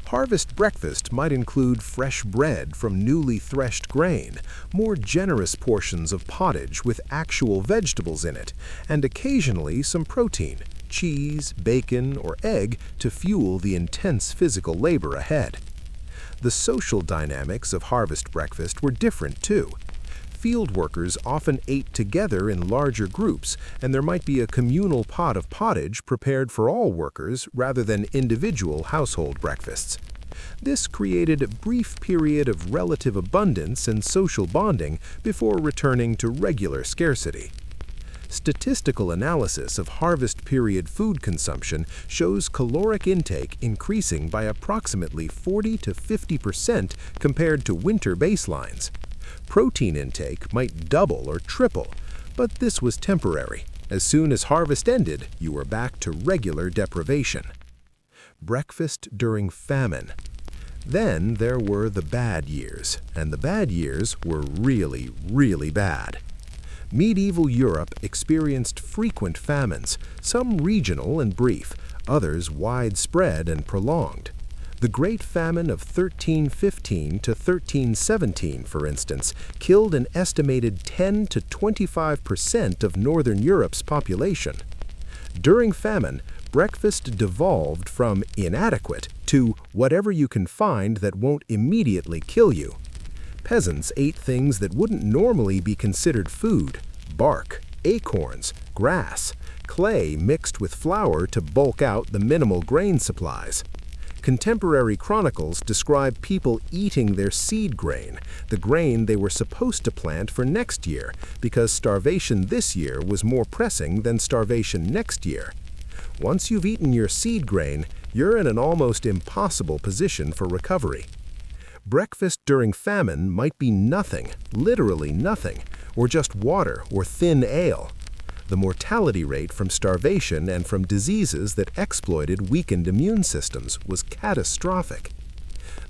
Harvest breakfast might include fresh bread from newly threshed grain, more generous portions of pottage with actual vegetables in it, and occasionally some protein, cheese, bacon, or egg to fuel the intense physical labor ahead. The social dynamics of harvest breakfast were different too. Field workers often ate together in larger groups, and there might be a communal pot of pottage prepared for all workers rather than individual household breakfasts. This created a brief period of relative abundance and social bonding before returning to regular scarcity. Statistical analysis of harvest period food consumption shows caloric intake increasing by approximately 40 to 50% compared to winter baselines. Protein intake might double or triple, but this was temporary. As soon as harvest ended, you were back to regular deprivation. Breakfast during famine. Then there were the bad years, and the bad years were really, really bad. Medieval Europe experienced frequent famines, some regional and brief, others widespread and prolonged. The Great Famine of 1315 to 1317, for instance, killed an estimated 10 to 25% of Northern Europe's population. During famine, breakfast devolved from inadequate to whatever you can find that won't immediately kill you. Peasants ate things that wouldn't normally be considered food: bark, acorns, grass, clay mixed with flour to bulk out the minimal grain supplies. Contemporary chronicles describe people eating their seed grain, the grain they were supposed to plant for next year, because starvation this year was more pressing than starvation next year. Once you've eaten your seed grain, you're in an almost impossible position for recovery. Breakfast during famine might be nothing, literally nothing, or just water or thin ale. The mortality rate from starvation and from diseases that exploited weakened immune systems was catastrophic.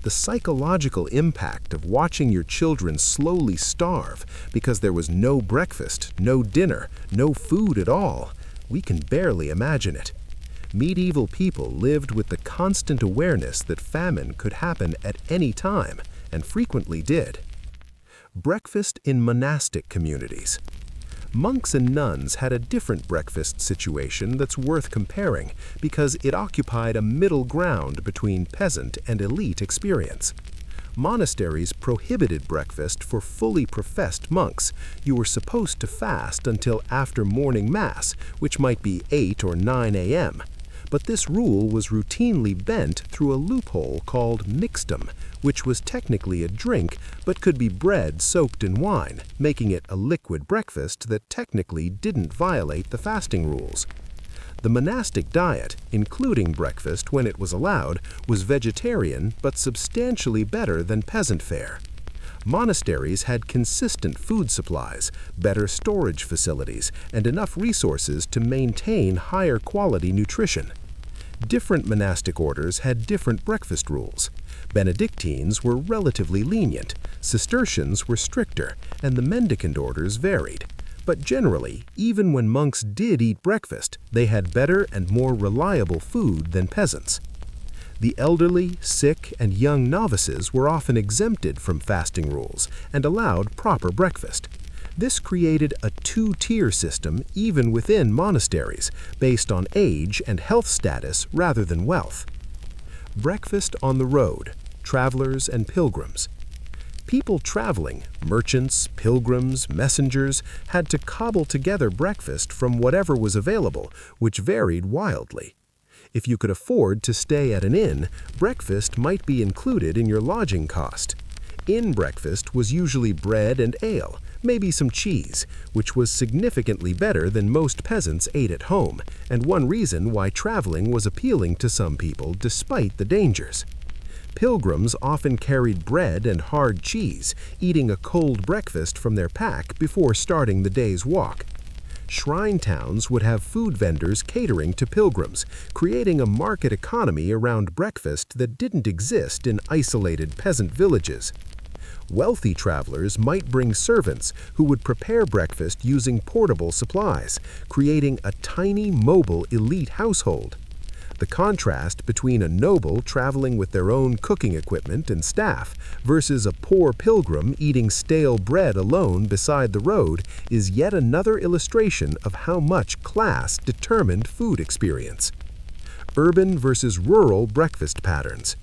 The psychological impact of watching your children slowly starve because there was no breakfast, no dinner, no food at all, we can barely imagine it. Medieval people lived with the constant awareness that famine could happen at any time, and frequently did. Breakfast in monastic communities. Monks and nuns had a different breakfast situation that's worth comparing because it occupied a middle ground between peasant and elite experience. Monasteries prohibited breakfast for fully professed monks. You were supposed to fast until after morning mass, which might be 8 or 9 a.m. But this rule was routinely bent through a loophole called mixtum, which was technically a drink but could be bread soaked in wine, making it a liquid breakfast that technically didn't violate the fasting rules. The monastic diet, including breakfast when it was allowed, was vegetarian but substantially better than peasant fare. Monasteries had consistent food supplies, better storage facilities, and enough resources to maintain higher quality nutrition. Different monastic orders had different breakfast rules. Benedictines were relatively lenient, Cistercians were stricter, and the mendicant orders varied. But generally, even when monks did eat breakfast, they had better and more reliable food than peasants. The elderly, sick, and young novices were often exempted from fasting rules and allowed proper breakfast. This created a two-tier system even within monasteries, based on age and health status rather than wealth. Breakfast on the road, travelers and pilgrims. People traveling, merchants, pilgrims, messengers, had to cobble together breakfast from whatever was available, which varied wildly. If you could afford to stay at an inn, breakfast might be included in your lodging cost. In breakfast was usually bread and ale, maybe some cheese, which was significantly better than most peasants ate at home, and one reason why traveling was appealing to some people despite the dangers. Pilgrims often carried bread and hard cheese, eating a cold breakfast from their pack before starting the day's walk. Shrine towns would have food vendors catering to pilgrims, creating a market economy around breakfast that didn't exist in isolated peasant villages. Wealthy travelers might bring servants who would prepare breakfast using portable supplies, creating a tiny, mobile elite household. The contrast between a noble traveling with their own cooking equipment and staff versus a poor pilgrim eating stale bread alone beside the road is yet another illustration of how much class determined food experience. Urban versus rural breakfast patterns.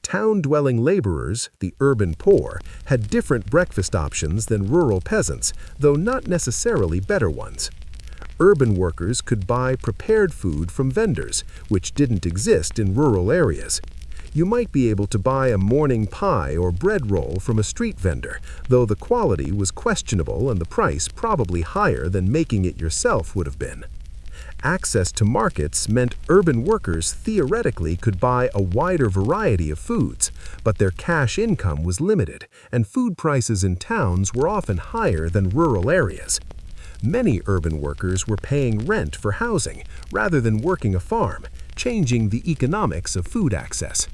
Town-dwelling laborers, the urban poor, had different breakfast options than rural peasants, though not necessarily better ones. Urban workers could buy prepared food from vendors, which didn't exist in rural areas. You might be able to buy a morning pie or bread roll from a street vendor, though the quality was questionable and the price probably higher than making it yourself would have been. Access to markets meant urban workers theoretically could buy a wider variety of foods, but their cash income was limited, and food prices in towns were often higher than rural areas. Many urban workers were paying rent for housing rather than working a farm, changing the economics of food access.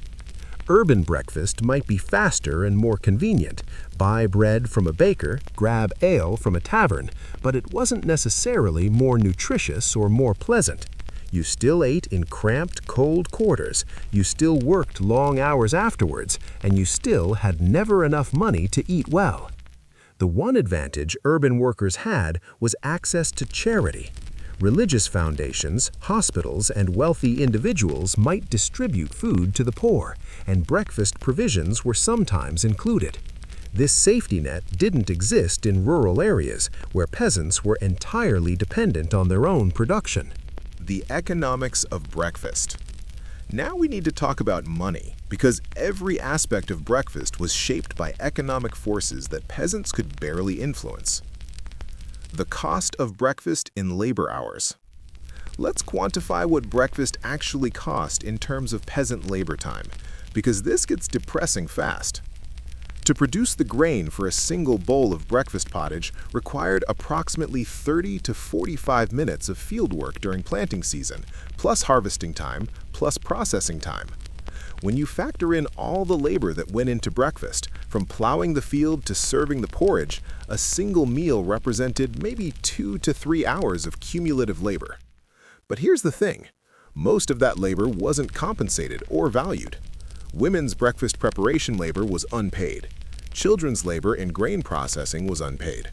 Urban breakfast might be faster and more convenient. Buy bread from a baker, grab ale from a tavern, but it wasn't necessarily more nutritious or more pleasant. You still ate in cramped, cold quarters, you still worked long hours afterwards, and you still had never enough money to eat well. The one advantage urban workers had was access to charity. Religious foundations, hospitals, and wealthy individuals might distribute food to the poor, and breakfast provisions were sometimes included. This safety net didn't exist in rural areas, where peasants were entirely dependent on their own production. The economics of breakfast. Now we need to talk about money, because every aspect of breakfast was shaped by economic forces that peasants could barely influence. The cost of breakfast in labor hours. Let's quantify what breakfast actually cost in terms of peasant labor time, because this gets depressing fast. To produce the grain for a single bowl of breakfast pottage required approximately 30 to 45 minutes of field work during planting season, plus harvesting time, plus processing time. When you factor in all the labor that went into breakfast, from plowing the field to serving the porridge, a single meal represented maybe 2 to 3 hours of cumulative labor. But here's the thing, most of that labor wasn't compensated or valued. Women's breakfast preparation labor was unpaid. Children's labor in grain processing was unpaid.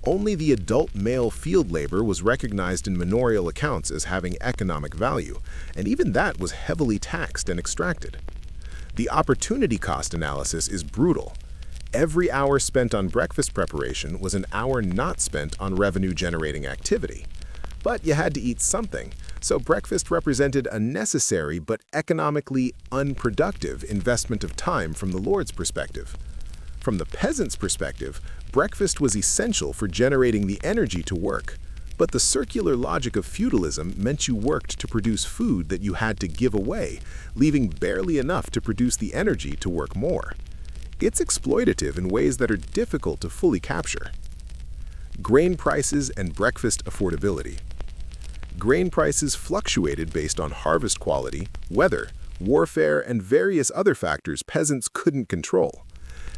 Only the adult male field labor was recognized in manorial accounts as having economic value, and even that was heavily taxed and extracted. The opportunity cost analysis is brutal. Every hour spent on breakfast preparation was an hour not spent on revenue-generating activity. But you had to eat something, so breakfast represented a necessary but economically unproductive investment of time from the Lord's perspective. From the peasant's perspective, breakfast was essential for generating the energy to work. But the circular logic of feudalism meant you worked to produce food that you had to give away, leaving barely enough to produce the energy to work more. It's exploitative in ways that are difficult to fully capture. Grain prices and breakfast affordability. Grain prices fluctuated based on harvest quality, weather, warfare, and various other factors peasants couldn't control.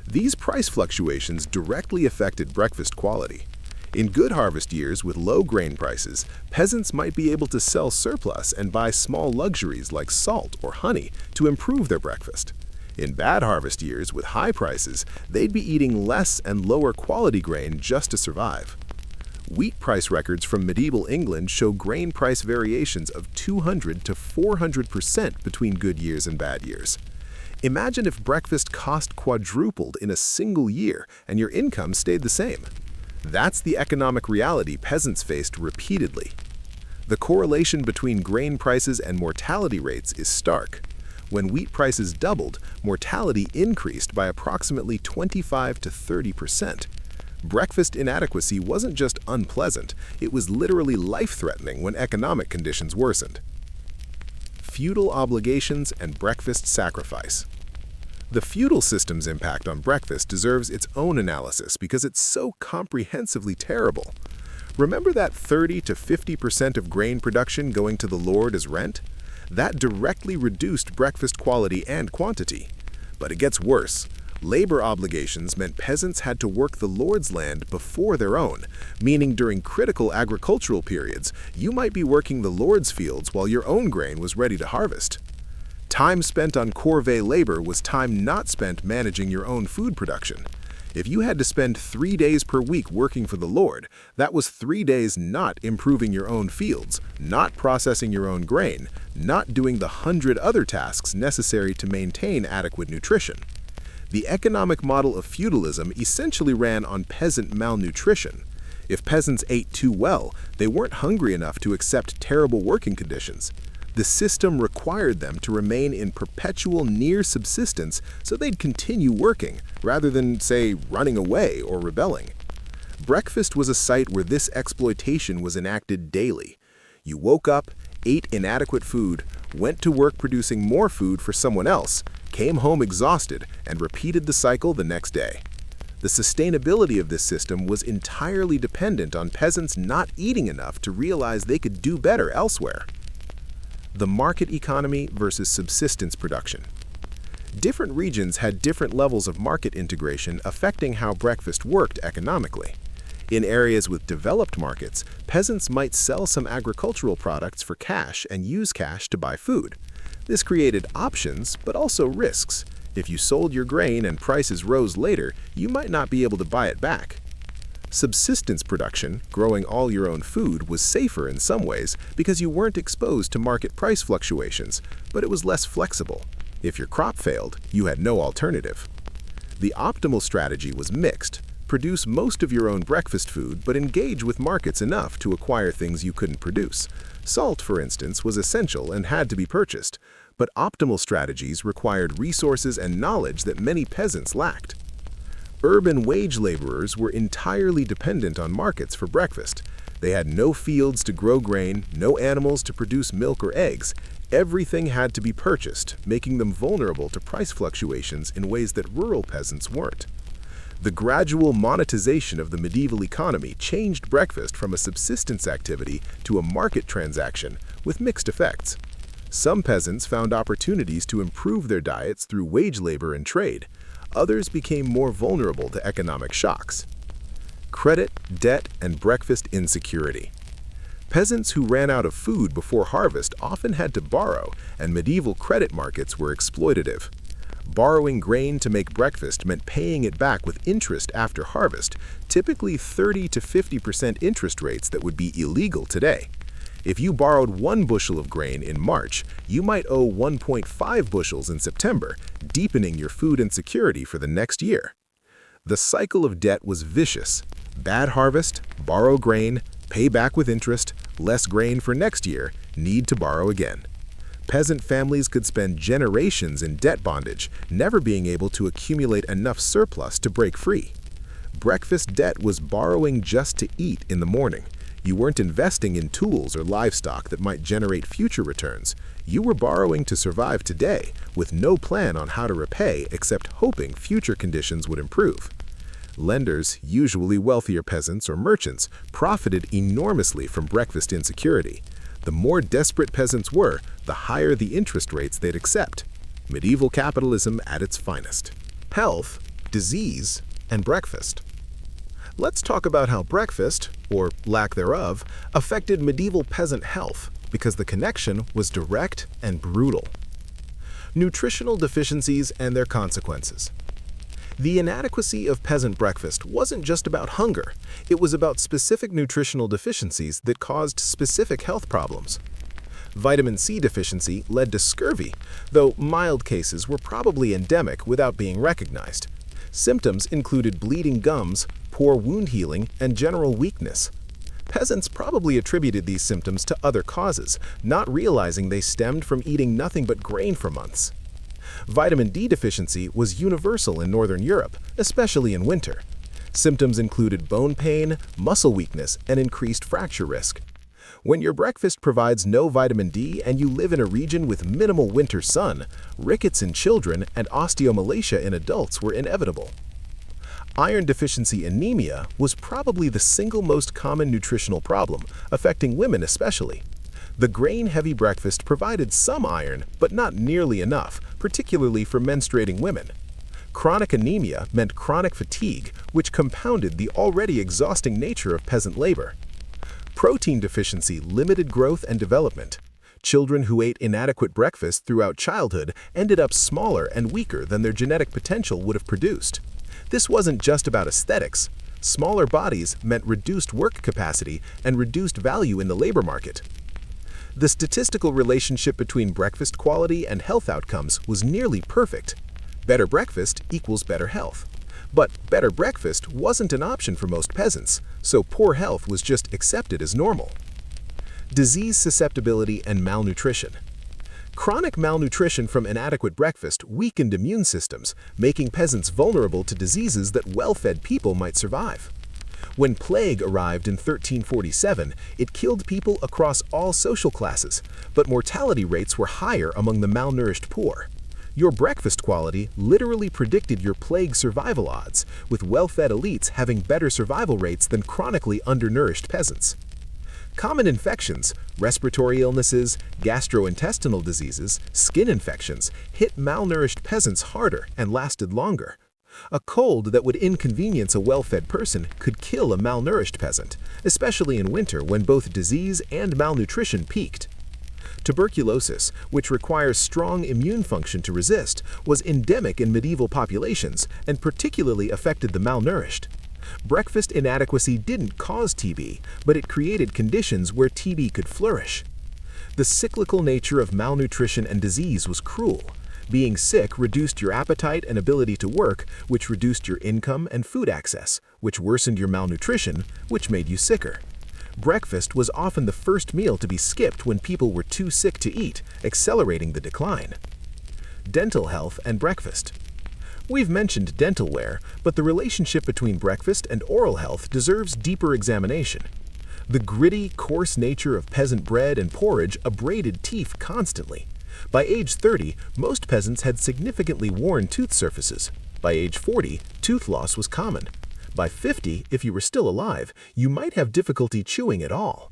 These price fluctuations directly affected breakfast quality. In good harvest years with low grain prices, peasants might be able to sell surplus and buy small luxuries like salt or honey to improve their breakfast. In bad harvest years with high prices, they'd be eating less and lower quality grain just to survive. Wheat price records from medieval England show grain price variations of 200 to 400% between good years and bad years. Imagine if breakfast cost quadrupled in a single year and your income stayed the same. That's the economic reality peasants faced repeatedly. The correlation between grain prices and mortality rates is stark. When wheat prices doubled, mortality increased by approximately 25 to 30%. Breakfast inadequacy wasn't just unpleasant, it was literally life-threatening when economic conditions worsened. Feudal obligations and breakfast sacrifice. The feudal system's impact on breakfast deserves its own analysis because it's so comprehensively terrible. Remember that 30 to 50% of grain production going to the lord as rent? That directly reduced breakfast quality and quantity. But it gets worse. Labor obligations meant peasants had to work the lord's land before their own, meaning during critical agricultural periods, you might be working the lord's fields while your own grain was ready to harvest. Time spent on corvée labor was time not spent managing your own food production. If you had to spend 3 days per week working for the Lord, that was 3 days not improving your own fields, not processing your own grain, not doing the 100 other tasks necessary to maintain adequate nutrition. The economic model of feudalism essentially ran on peasant malnutrition. If peasants ate too well, they weren't hungry enough to accept terrible working conditions. The system required them to remain in perpetual near subsistence so they'd continue working, rather than, say, running away or rebelling. Breakfast was a site where this exploitation was enacted daily. You woke up, ate inadequate food, went to work producing more food for someone else, came home exhausted, and repeated the cycle the next day. The sustainability of this system was entirely dependent on peasants not eating enough to realize they could do better elsewhere. The market economy versus subsistence production. Different regions had different levels of market integration affecting how breakfast worked economically. In areas with developed markets, peasants might sell some agricultural products for cash and use cash to buy food. This created options, but also risks. If you sold your grain and prices rose later, you might not be able to buy it back. Subsistence production, growing all your own food, was safer in some ways because you weren't exposed to market price fluctuations, but it was less flexible. If your crop failed, you had no alternative. The optimal strategy was mixed. Produce most of your own breakfast food, but engage with markets enough to acquire things you couldn't produce. Salt, for instance, was essential and had to be purchased, but optimal strategies required resources and knowledge that many peasants lacked. Urban wage laborers were entirely dependent on markets for breakfast. They had no fields to grow grain, no animals to produce milk or eggs. Everything had to be purchased, making them vulnerable to price fluctuations in ways that rural peasants weren't. The gradual monetization of the medieval economy changed breakfast from a subsistence activity to a market transaction with mixed effects. Some peasants found opportunities to improve their diets through wage labor and trade. Others became more vulnerable to economic shocks. Credit, debt, and breakfast insecurity. Peasants who ran out of food before harvest often had to borrow, and medieval credit markets were exploitative. Borrowing grain to make breakfast meant paying it back with interest after harvest, typically 30 to 50% interest rates that would be illegal today. If you borrowed 1 bushel of grain in March, you might owe 1.5 bushels in September, deepening your food insecurity for the next year. The cycle of debt was vicious. Bad harvest, borrow grain, pay back with interest, less grain for next year, need to borrow again. Peasant families could spend generations in debt bondage, never being able to accumulate enough surplus to break free. Breakfast debt was borrowing just to eat in the morning. You weren't investing in tools or livestock that might generate future returns. You were borrowing to survive today, with no plan on how to repay except hoping future conditions would improve. Lenders, usually wealthier peasants or merchants, profited enormously from breakfast insecurity. The more desperate peasants were, the higher the interest rates they'd accept. Medieval capitalism at its finest. Health, disease, and breakfast. Let's talk about how breakfast, or lack thereof, affected medieval peasant health, because the connection was direct and brutal. Nutritional deficiencies and their consequences. The inadequacy of peasant breakfast wasn't just about hunger, it was about specific nutritional deficiencies that caused specific health problems. Vitamin C deficiency led to scurvy, though mild cases were probably endemic without being recognized. Symptoms included bleeding gums, poor wound healing, and general weakness. Peasants probably attributed these symptoms to other causes, not realizing they stemmed from eating nothing but grain for months. Vitamin D deficiency was universal in Northern Europe, especially in winter. Symptoms included bone pain, muscle weakness, and increased fracture risk. When your breakfast provides no vitamin D and you live in a region with minimal winter sun, rickets in children and osteomalacia in adults were inevitable. Iron deficiency anemia was probably the single most common nutritional problem, affecting women especially. The grain-heavy breakfast provided some iron, but not nearly enough, particularly for menstruating women. Chronic anemia meant chronic fatigue, which compounded the already exhausting nature of peasant labor. Protein deficiency limited growth and development. Children who ate inadequate breakfast throughout childhood ended up smaller and weaker than their genetic potential would have produced. This wasn't just about aesthetics. Smaller bodies meant reduced work capacity and reduced value in the labor market. The statistical relationship between breakfast quality and health outcomes was nearly perfect. Better breakfast equals better health. But better breakfast wasn't an option for most peasants, so poor health was just accepted as normal. Disease susceptibility and malnutrition. Chronic malnutrition from inadequate breakfast weakened immune systems, making peasants vulnerable to diseases that well-fed people might survive. When plague arrived in 1347, it killed people across all social classes, but mortality rates were higher among the malnourished poor. Your breakfast quality literally predicted your plague survival odds, with well-fed elites having better survival rates than chronically undernourished peasants. Common infections, respiratory illnesses, gastrointestinal diseases, skin infections hit malnourished peasants harder and lasted longer. A cold that would inconvenience a well-fed person could kill a malnourished peasant, especially in winter when both disease and malnutrition peaked. Tuberculosis, which requires strong immune function to resist, was endemic in medieval populations and particularly affected the malnourished. Breakfast inadequacy didn't cause TB, but it created conditions where TB could flourish. The cyclical nature of malnutrition and disease was cruel. Being sick reduced your appetite and ability to work, which reduced your income and food access, which worsened your malnutrition, which made you sicker. Breakfast was often the first meal to be skipped when people were too sick to eat, accelerating the decline. Dental health and breakfast. We've mentioned dental wear, but the relationship between breakfast and oral health deserves deeper examination. The gritty, coarse nature of peasant bread and porridge abraded teeth constantly. By age 30, most peasants had significantly worn tooth surfaces. By age 40, tooth loss was common. By 50, if you were still alive, you might have difficulty chewing at all.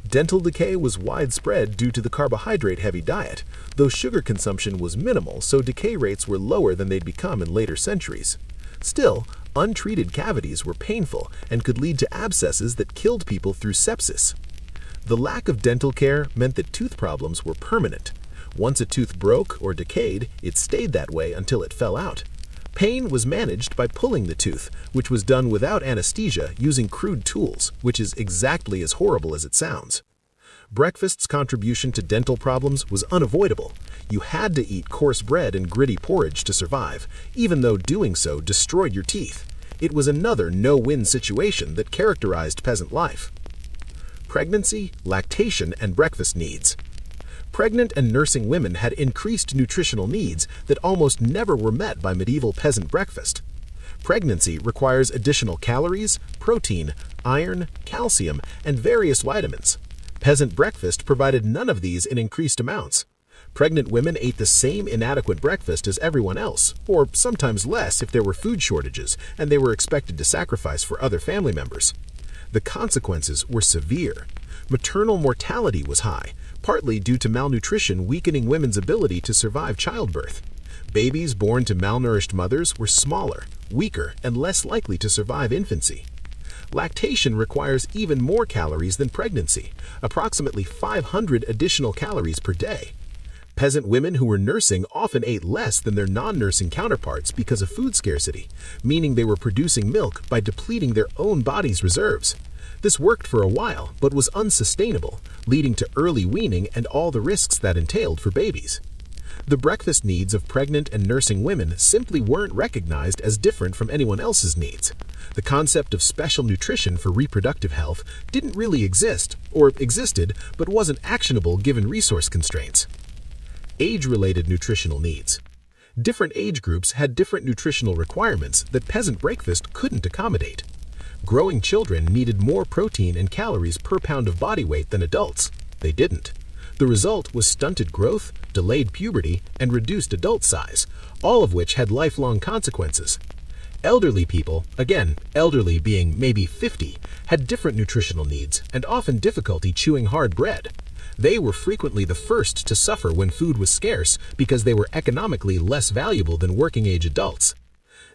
Dental decay was widespread due to the carbohydrate-heavy diet, though sugar consumption was minimal, so decay rates were lower than they'd become in later centuries. Still, untreated cavities were painful and could lead to abscesses that killed people through sepsis. The lack of dental care meant that tooth problems were permanent. Once a tooth broke or decayed, it stayed that way until it fell out. Pain was managed by pulling the tooth, which was done without anesthesia using crude tools, which is exactly as horrible as it sounds. Breakfast's contribution to dental problems was unavoidable. You had to eat coarse bread and gritty porridge to survive, even though doing so destroyed your teeth. It was another no-win situation that characterized peasant life. Pregnancy, lactation, and breakfast needs. Pregnant and nursing women had increased nutritional needs that almost never were met by medieval peasant breakfast. Pregnancy requires additional calories, protein, iron, calcium, and various vitamins. Peasant breakfast provided none of these in increased amounts. Pregnant women ate the same inadequate breakfast as everyone else, or sometimes less if there were food shortages and they were expected to sacrifice for other family members. The consequences were severe. Maternal mortality was high, partly due to malnutrition weakening women's ability to survive childbirth. Babies born to malnourished mothers were smaller, weaker, and less likely to survive infancy. Lactation requires even more calories than pregnancy, approximately 500 additional calories per day. Peasant women who were nursing often ate less than their non-nursing counterparts because of food scarcity, meaning they were producing milk by depleting their own body's reserves. This worked for a while, but was unsustainable, leading to early weaning and all the risks that entailed for babies. The breakfast needs of pregnant and nursing women simply weren't recognized as different from anyone else's needs. The concept of special nutrition for reproductive health didn't really exist, or existed, but wasn't actionable given resource constraints. Age-related nutritional needs. Different age groups had different nutritional requirements that peasant breakfast couldn't accommodate. Growing children needed more protein and calories per pound of body weight than adults. They didn't. The result was stunted growth, delayed puberty, and reduced adult size, all of which had lifelong consequences. Elderly people, again, elderly being maybe 50, had different nutritional needs and often difficulty chewing hard bread. They were frequently the first to suffer when food was scarce because they were economically less valuable than working-age adults.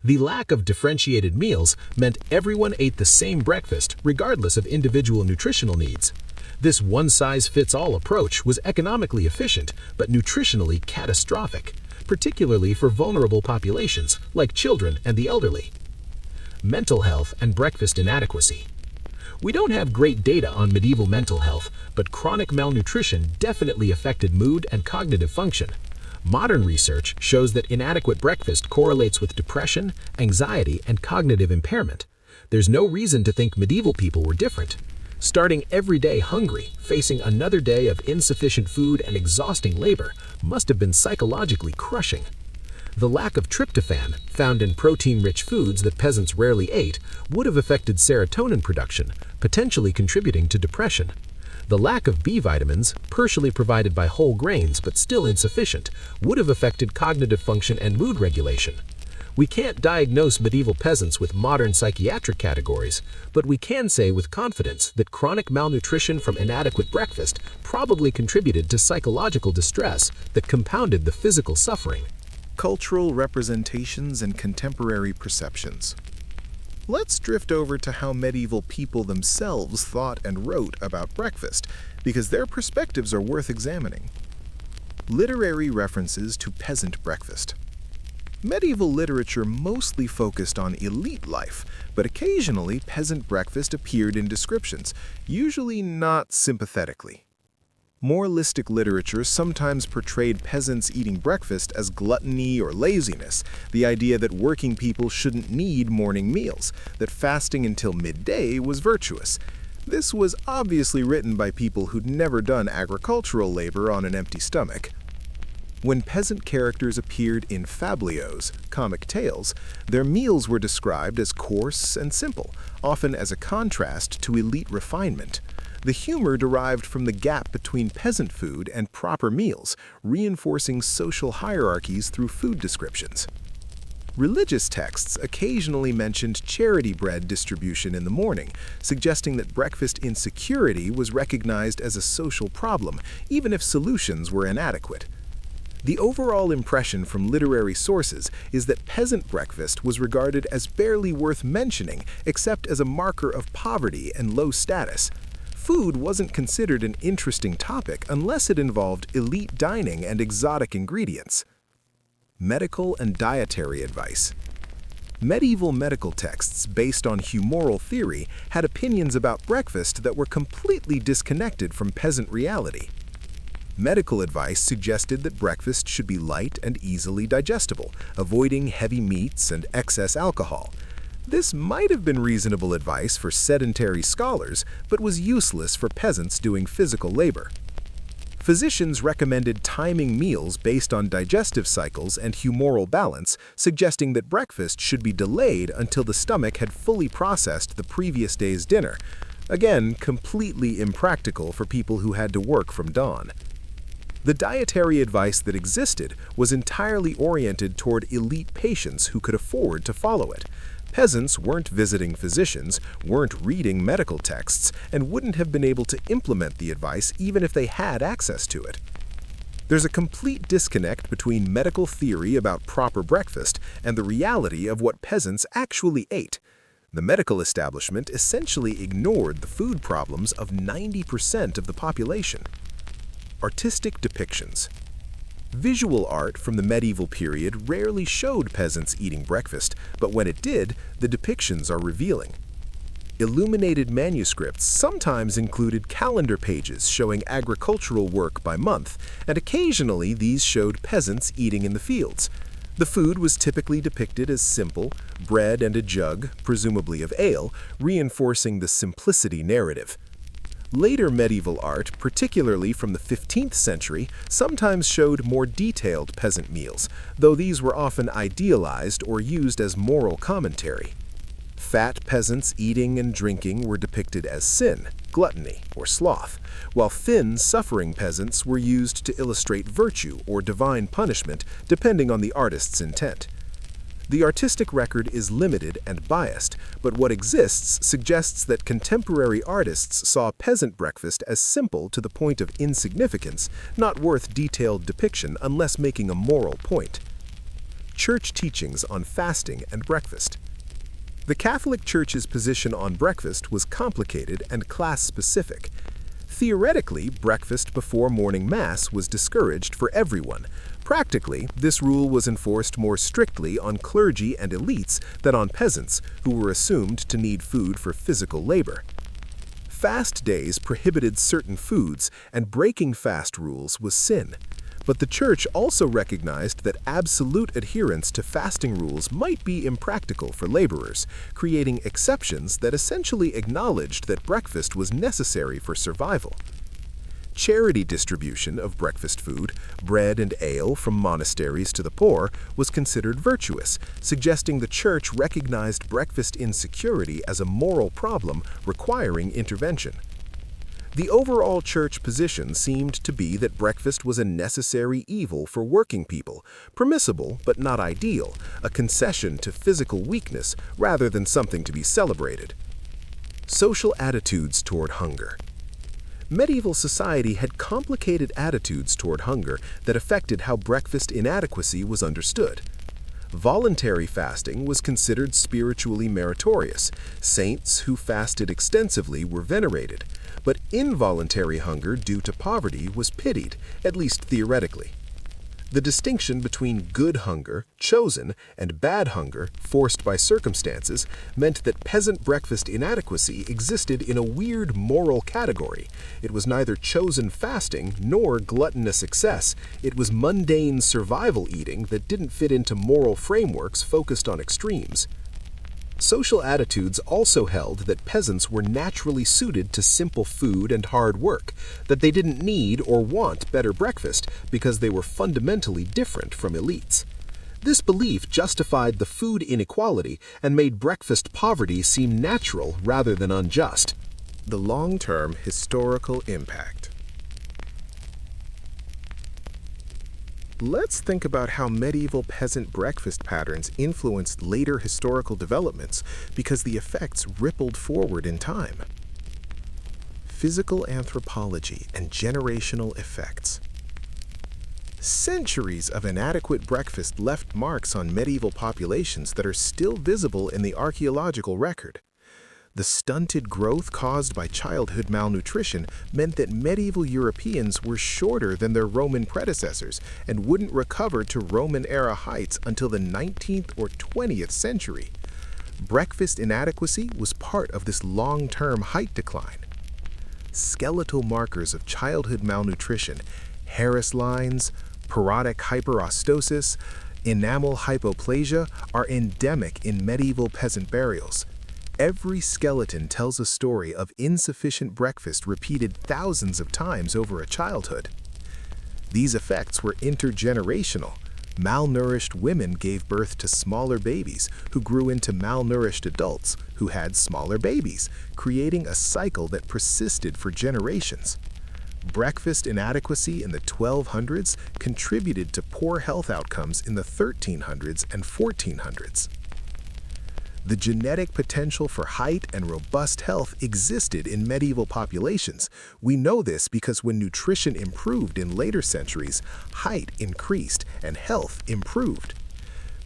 The lack of differentiated meals meant everyone ate the same breakfast regardless of individual nutritional needs. This one-size-fits-all approach was economically efficient but nutritionally catastrophic, particularly for vulnerable populations like children and the elderly. Mental health and breakfast inadequacy. We don't have great data on medieval mental health, but chronic malnutrition definitely affected mood and cognitive function. Modern research shows that inadequate breakfast correlates with depression, anxiety, and cognitive impairment. There's no reason to think medieval people were different. Starting every day hungry, facing another day of insufficient food and exhausting labor must have been psychologically crushing. The lack of tryptophan, found in protein-rich foods that peasants rarely ate, would have affected serotonin production, potentially contributing to depression. The lack of B vitamins, partially provided by whole grains but still insufficient, would have affected cognitive function and mood regulation. We can't diagnose medieval peasants with modern psychiatric categories, but we can say with confidence that chronic malnutrition from inadequate breakfast probably contributed to psychological distress that compounded the physical suffering. Cultural representations and contemporary perceptions. Let's drift over to how medieval people themselves thought and wrote about breakfast, because their perspectives are worth examining. Literary references to peasant breakfast. Medieval literature mostly focused on elite life, but occasionally peasant breakfast appeared in descriptions, usually not sympathetically. Moralistic literature sometimes portrayed peasants eating breakfast as gluttony or laziness, the idea that working people shouldn't need morning meals, that fasting until midday was virtuous. This was obviously written by people who'd never done agricultural labor on an empty stomach. When peasant characters appeared in fabliaux, comic tales, their meals were described as coarse and simple, often as a contrast to elite refinement. The humor derived from the gap between peasant food and proper meals, reinforcing social hierarchies through food descriptions. Religious texts occasionally mentioned charity bread distribution in the morning, suggesting that breakfast insecurity was recognized as a social problem, even if solutions were inadequate. The overall impression from literary sources is that peasant breakfast was regarded as barely worth mentioning, except as a marker of poverty and low status. Food wasn't considered an interesting topic unless it involved elite dining and exotic ingredients. Medical and dietary advice. Medieval medical texts based on humoral theory had opinions about breakfast that were completely disconnected from peasant reality. Medical advice suggested that breakfast should be light and easily digestible, avoiding heavy meats and excess alcohol. This might have been reasonable advice for sedentary scholars, but was useless for peasants doing physical labor. Physicians recommended timing meals based on digestive cycles and humoral balance, suggesting that breakfast should be delayed until the stomach had fully processed the previous day's dinner. Again, completely impractical for people who had to work from dawn. The dietary advice that existed was entirely oriented toward elite patients who could afford to follow it. Peasants weren't visiting physicians, weren't reading medical texts, and wouldn't have been able to implement the advice even if they had access to it. There's a complete disconnect between medical theory about proper breakfast and the reality of what peasants actually ate. The medical establishment essentially ignored the food problems of 90% of the population. Artistic depictions. Visual art from the medieval period rarely showed peasants eating breakfast, but when it did, the depictions are revealing. Illuminated manuscripts sometimes included calendar pages showing agricultural work by month, and occasionally these showed peasants eating in the fields. The food was typically depicted as simple, bread and a jug, presumably of ale, reinforcing the simplicity narrative. Later medieval art, particularly from the 15th century, sometimes showed more detailed peasant meals, though these were often idealized or used as moral commentary. Fat peasants eating and drinking were depicted as sin, gluttony, or sloth, while thin, suffering peasants were used to illustrate virtue or divine punishment, depending on the artist's intent. The artistic record is limited and biased, but what exists suggests that contemporary artists saw peasant breakfast as simple to the point of insignificance, not worth detailed depiction unless making a moral point. Church teachings on fasting and breakfast. The Catholic Church's position on breakfast was complicated and class-specific. Theoretically, breakfast before morning mass was discouraged for everyone. Practically, this rule was enforced more strictly on clergy and elites than on peasants, who were assumed to need food for physical labor. Fast days prohibited certain foods, and breaking fast rules was sin. But the Church also recognized that absolute adherence to fasting rules might be impractical for laborers, creating exceptions that essentially acknowledged that breakfast was necessary for survival. Charity distribution of breakfast food, bread and ale from monasteries to the poor, was considered virtuous, suggesting the Church recognized breakfast insecurity as a moral problem requiring intervention. The overall Church position seemed to be that breakfast was a necessary evil for working people, permissible but not ideal, a concession to physical weakness rather than something to be celebrated. Social attitudes toward hunger. Medieval society had complicated attitudes toward hunger that affected how breakfast inadequacy was understood. Voluntary fasting was considered spiritually meritorious. Saints who fasted extensively were venerated, but involuntary hunger due to poverty was pitied, at least theoretically. The distinction between good hunger, chosen, and bad hunger, forced by circumstances, meant that peasant breakfast inadequacy existed in a weird moral category. It was neither chosen fasting nor gluttonous excess. It was mundane survival eating that didn't fit into moral frameworks focused on extremes. Social attitudes also held that peasants were naturally suited to simple food and hard work, that they didn't need or want better breakfast because they were fundamentally different from elites. This belief justified the food inequality and made breakfast poverty seem natural rather than unjust. The long-term historical impact. Let's think about how medieval peasant breakfast patterns influenced later historical developments because the effects rippled forward in time. Physical anthropology and generational effects. Centuries of inadequate breakfast left marks on medieval populations that are still visible in the archaeological record. The stunted growth caused by childhood malnutrition meant that medieval Europeans were shorter than their Roman predecessors and wouldn't recover to Roman-era heights until the 19th or 20th century. Breakfast inadequacy was part of this long-term height decline. Skeletal markers of childhood malnutrition, Harris lines, parodic hyperostosis, enamel hypoplasia are endemic in medieval peasant burials. Every skeleton tells a story of insufficient breakfast repeated thousands of times over a childhood. These effects were intergenerational. Malnourished women gave birth to smaller babies who grew into malnourished adults who had smaller babies, creating a cycle that persisted for generations. Breakfast inadequacy in the 1200s contributed to poor health outcomes in the 1300s and 1400s. The genetic potential for height and robust health existed in medieval populations. We know this because when nutrition improved in later centuries, height increased and health improved.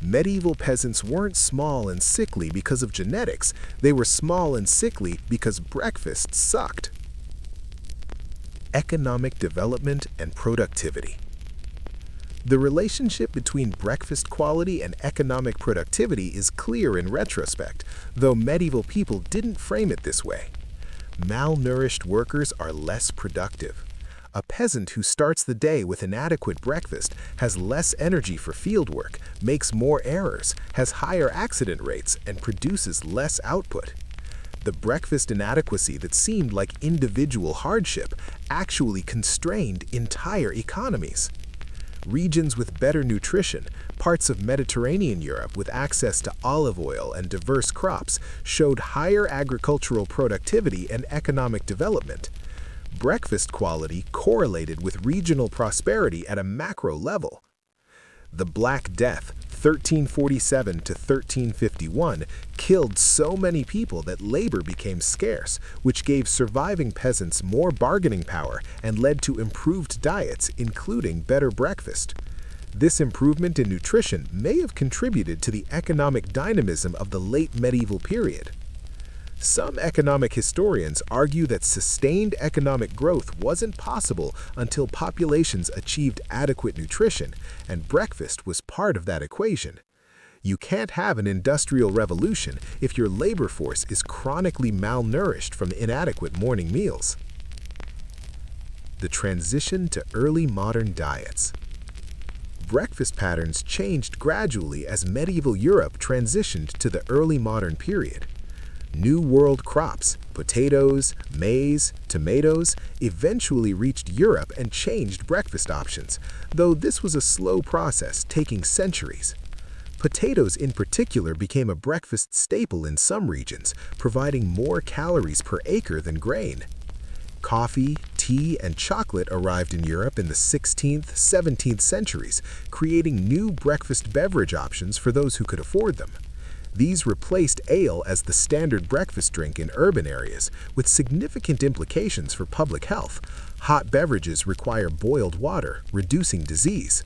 Medieval peasants weren't small and sickly because of genetics. They were small and sickly because breakfast sucked. Economic development and productivity. The relationship between breakfast quality and economic productivity is clear in retrospect, though medieval people didn't frame it this way. Malnourished workers are less productive. A peasant who starts the day with inadequate breakfast has less energy for fieldwork, makes more errors, has higher accident rates, and produces less output. The breakfast inadequacy that seemed like individual hardship actually constrained entire economies. Regions with better nutrition, parts of Mediterranean Europe with access to olive oil and diverse crops, showed higher agricultural productivity and economic development. Breakfast quality correlated with regional prosperity at a macro level. The Black Death, 1347 to 1351, killed so many people that labor became scarce, which gave surviving peasants more bargaining power and led to improved diets, including better breakfast. This improvement in nutrition may have contributed to the economic dynamism of the late medieval period. Some economic historians argue that sustained economic growth wasn't possible until populations achieved adequate nutrition, and breakfast was part of that equation. You can't have an industrial revolution if your labor force is chronically malnourished from inadequate morning meals. The transition to early modern diets. Breakfast patterns changed gradually as medieval Europe transitioned to the early modern period. New World crops, potatoes, maize, tomatoes, eventually reached Europe and changed breakfast options, though this was a slow process taking centuries. Potatoes in particular became a breakfast staple in some regions, providing more calories per acre than grain. Coffee, tea, and chocolate arrived in Europe in the 16th, 17th centuries, creating new breakfast beverage options for those who could afford them. These replaced ale as the standard breakfast drink in urban areas, with significant implications for public health. Hot beverages require boiled water, reducing disease.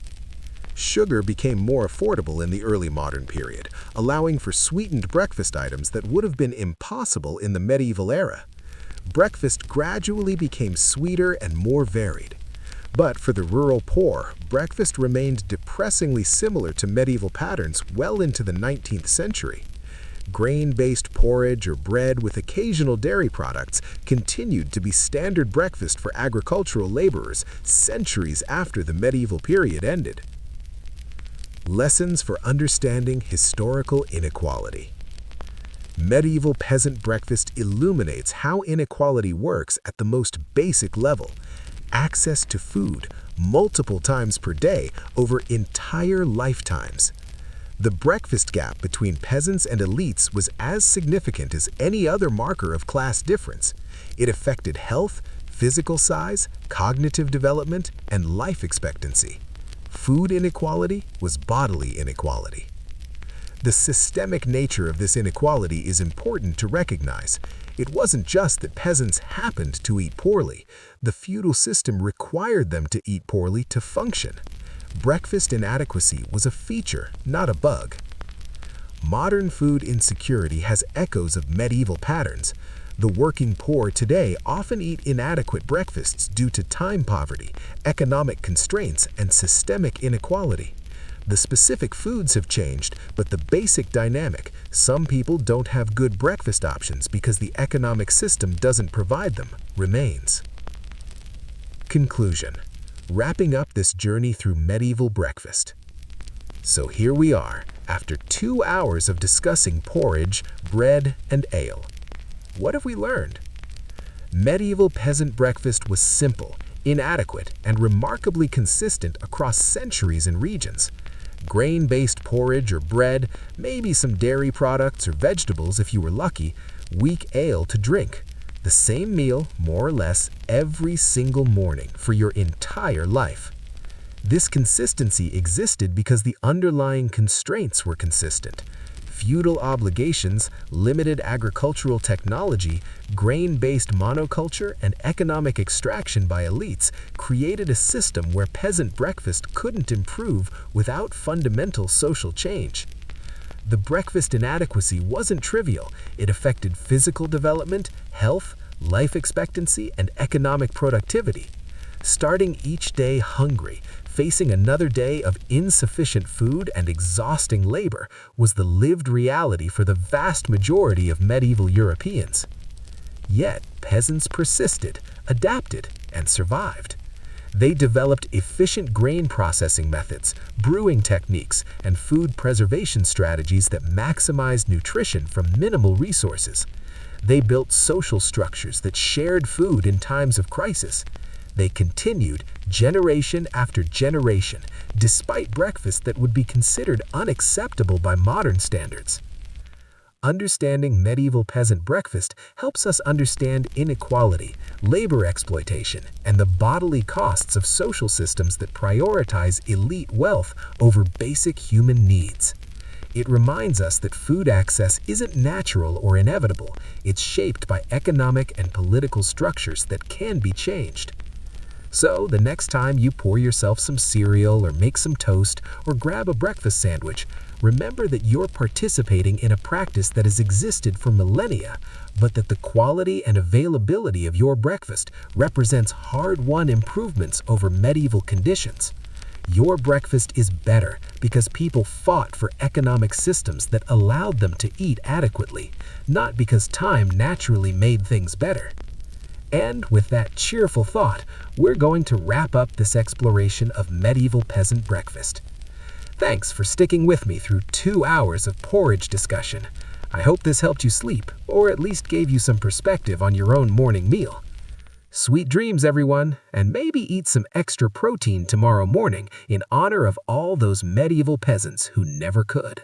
Sugar became more affordable in the early modern period, allowing for sweetened breakfast items that would have been impossible in the medieval era. Breakfast gradually became sweeter and more varied. But for the rural poor, breakfast remained depressingly similar to medieval patterns well into the 19th century. Grain-based porridge or bread with occasional dairy products continued to be standard breakfast for agricultural laborers centuries after the medieval period ended. Lessons for understanding historical inequality. Medieval peasant breakfast illuminates how inequality works at the most basic level. Access to food multiple times per day over entire lifetimes. The breakfast gap between peasants and elites was as significant as any other marker of class difference. It affected health, physical size, cognitive development, and life expectancy. Food inequality was bodily inequality. The systemic nature of this inequality is important to recognize. It wasn't just that peasants happened to eat poorly. The feudal system required them to eat poorly to function. Breakfast inadequacy was a feature, not a bug. Modern food insecurity has echoes of medieval patterns. The working poor today often eat inadequate breakfasts due to time poverty, economic constraints, and systemic inequality. The specific foods have changed, but the basic dynamic, some people don't have good breakfast options because the economic system doesn't provide them, remains. Conclusion. Wrapping up this journey through medieval breakfast. So here we are, after 2 hours of discussing porridge, bread, and ale. What have we learned? Medieval peasant breakfast was simple, inadequate, and remarkably consistent across centuries and regions. Grain-based porridge or bread, maybe some dairy products or vegetables if you were lucky, weak ale to drink. The same meal, more or less, every single morning for your entire life. This consistency existed because the underlying constraints were consistent. Feudal obligations, limited agricultural technology, grain-based monoculture, and economic extraction by elites created a system where peasant breakfast couldn't improve without fundamental social change. The breakfast inadequacy wasn't trivial. It affected physical development, health, life expectancy, and economic productivity. Starting each day hungry, facing another day of insufficient food and exhausting labor was the lived reality for the vast majority of medieval Europeans. Yet, peasants persisted, adapted, and survived. They developed efficient grain processing methods, brewing techniques, and food preservation strategies that maximized nutrition from minimal resources. They built social structures that shared food in times of crisis. They continued generation after generation, despite breakfasts that would be considered unacceptable by modern standards. Understanding medieval peasant breakfast helps us understand inequality, labor exploitation, and the bodily costs of social systems that prioritize elite wealth over basic human needs. It reminds us that food access isn't natural or inevitable. It's shaped by economic and political structures that can be changed. So, the next time you pour yourself some cereal or make some toast or grab a breakfast sandwich, remember that you're participating in a practice that has existed for millennia, but that the quality and availability of your breakfast represents hard-won improvements over medieval conditions. Your breakfast is better because people fought for economic systems that allowed them to eat adequately, not because time naturally made things better. And with that cheerful thought, we're going to wrap up this exploration of medieval peasant breakfast. Thanks for sticking with me through 2 hours of porridge discussion. I hope this helped you sleep, or at least gave you some perspective on your own morning meal. Sweet dreams, everyone, and maybe eat some extra protein tomorrow morning in honor of all those medieval peasants who never could.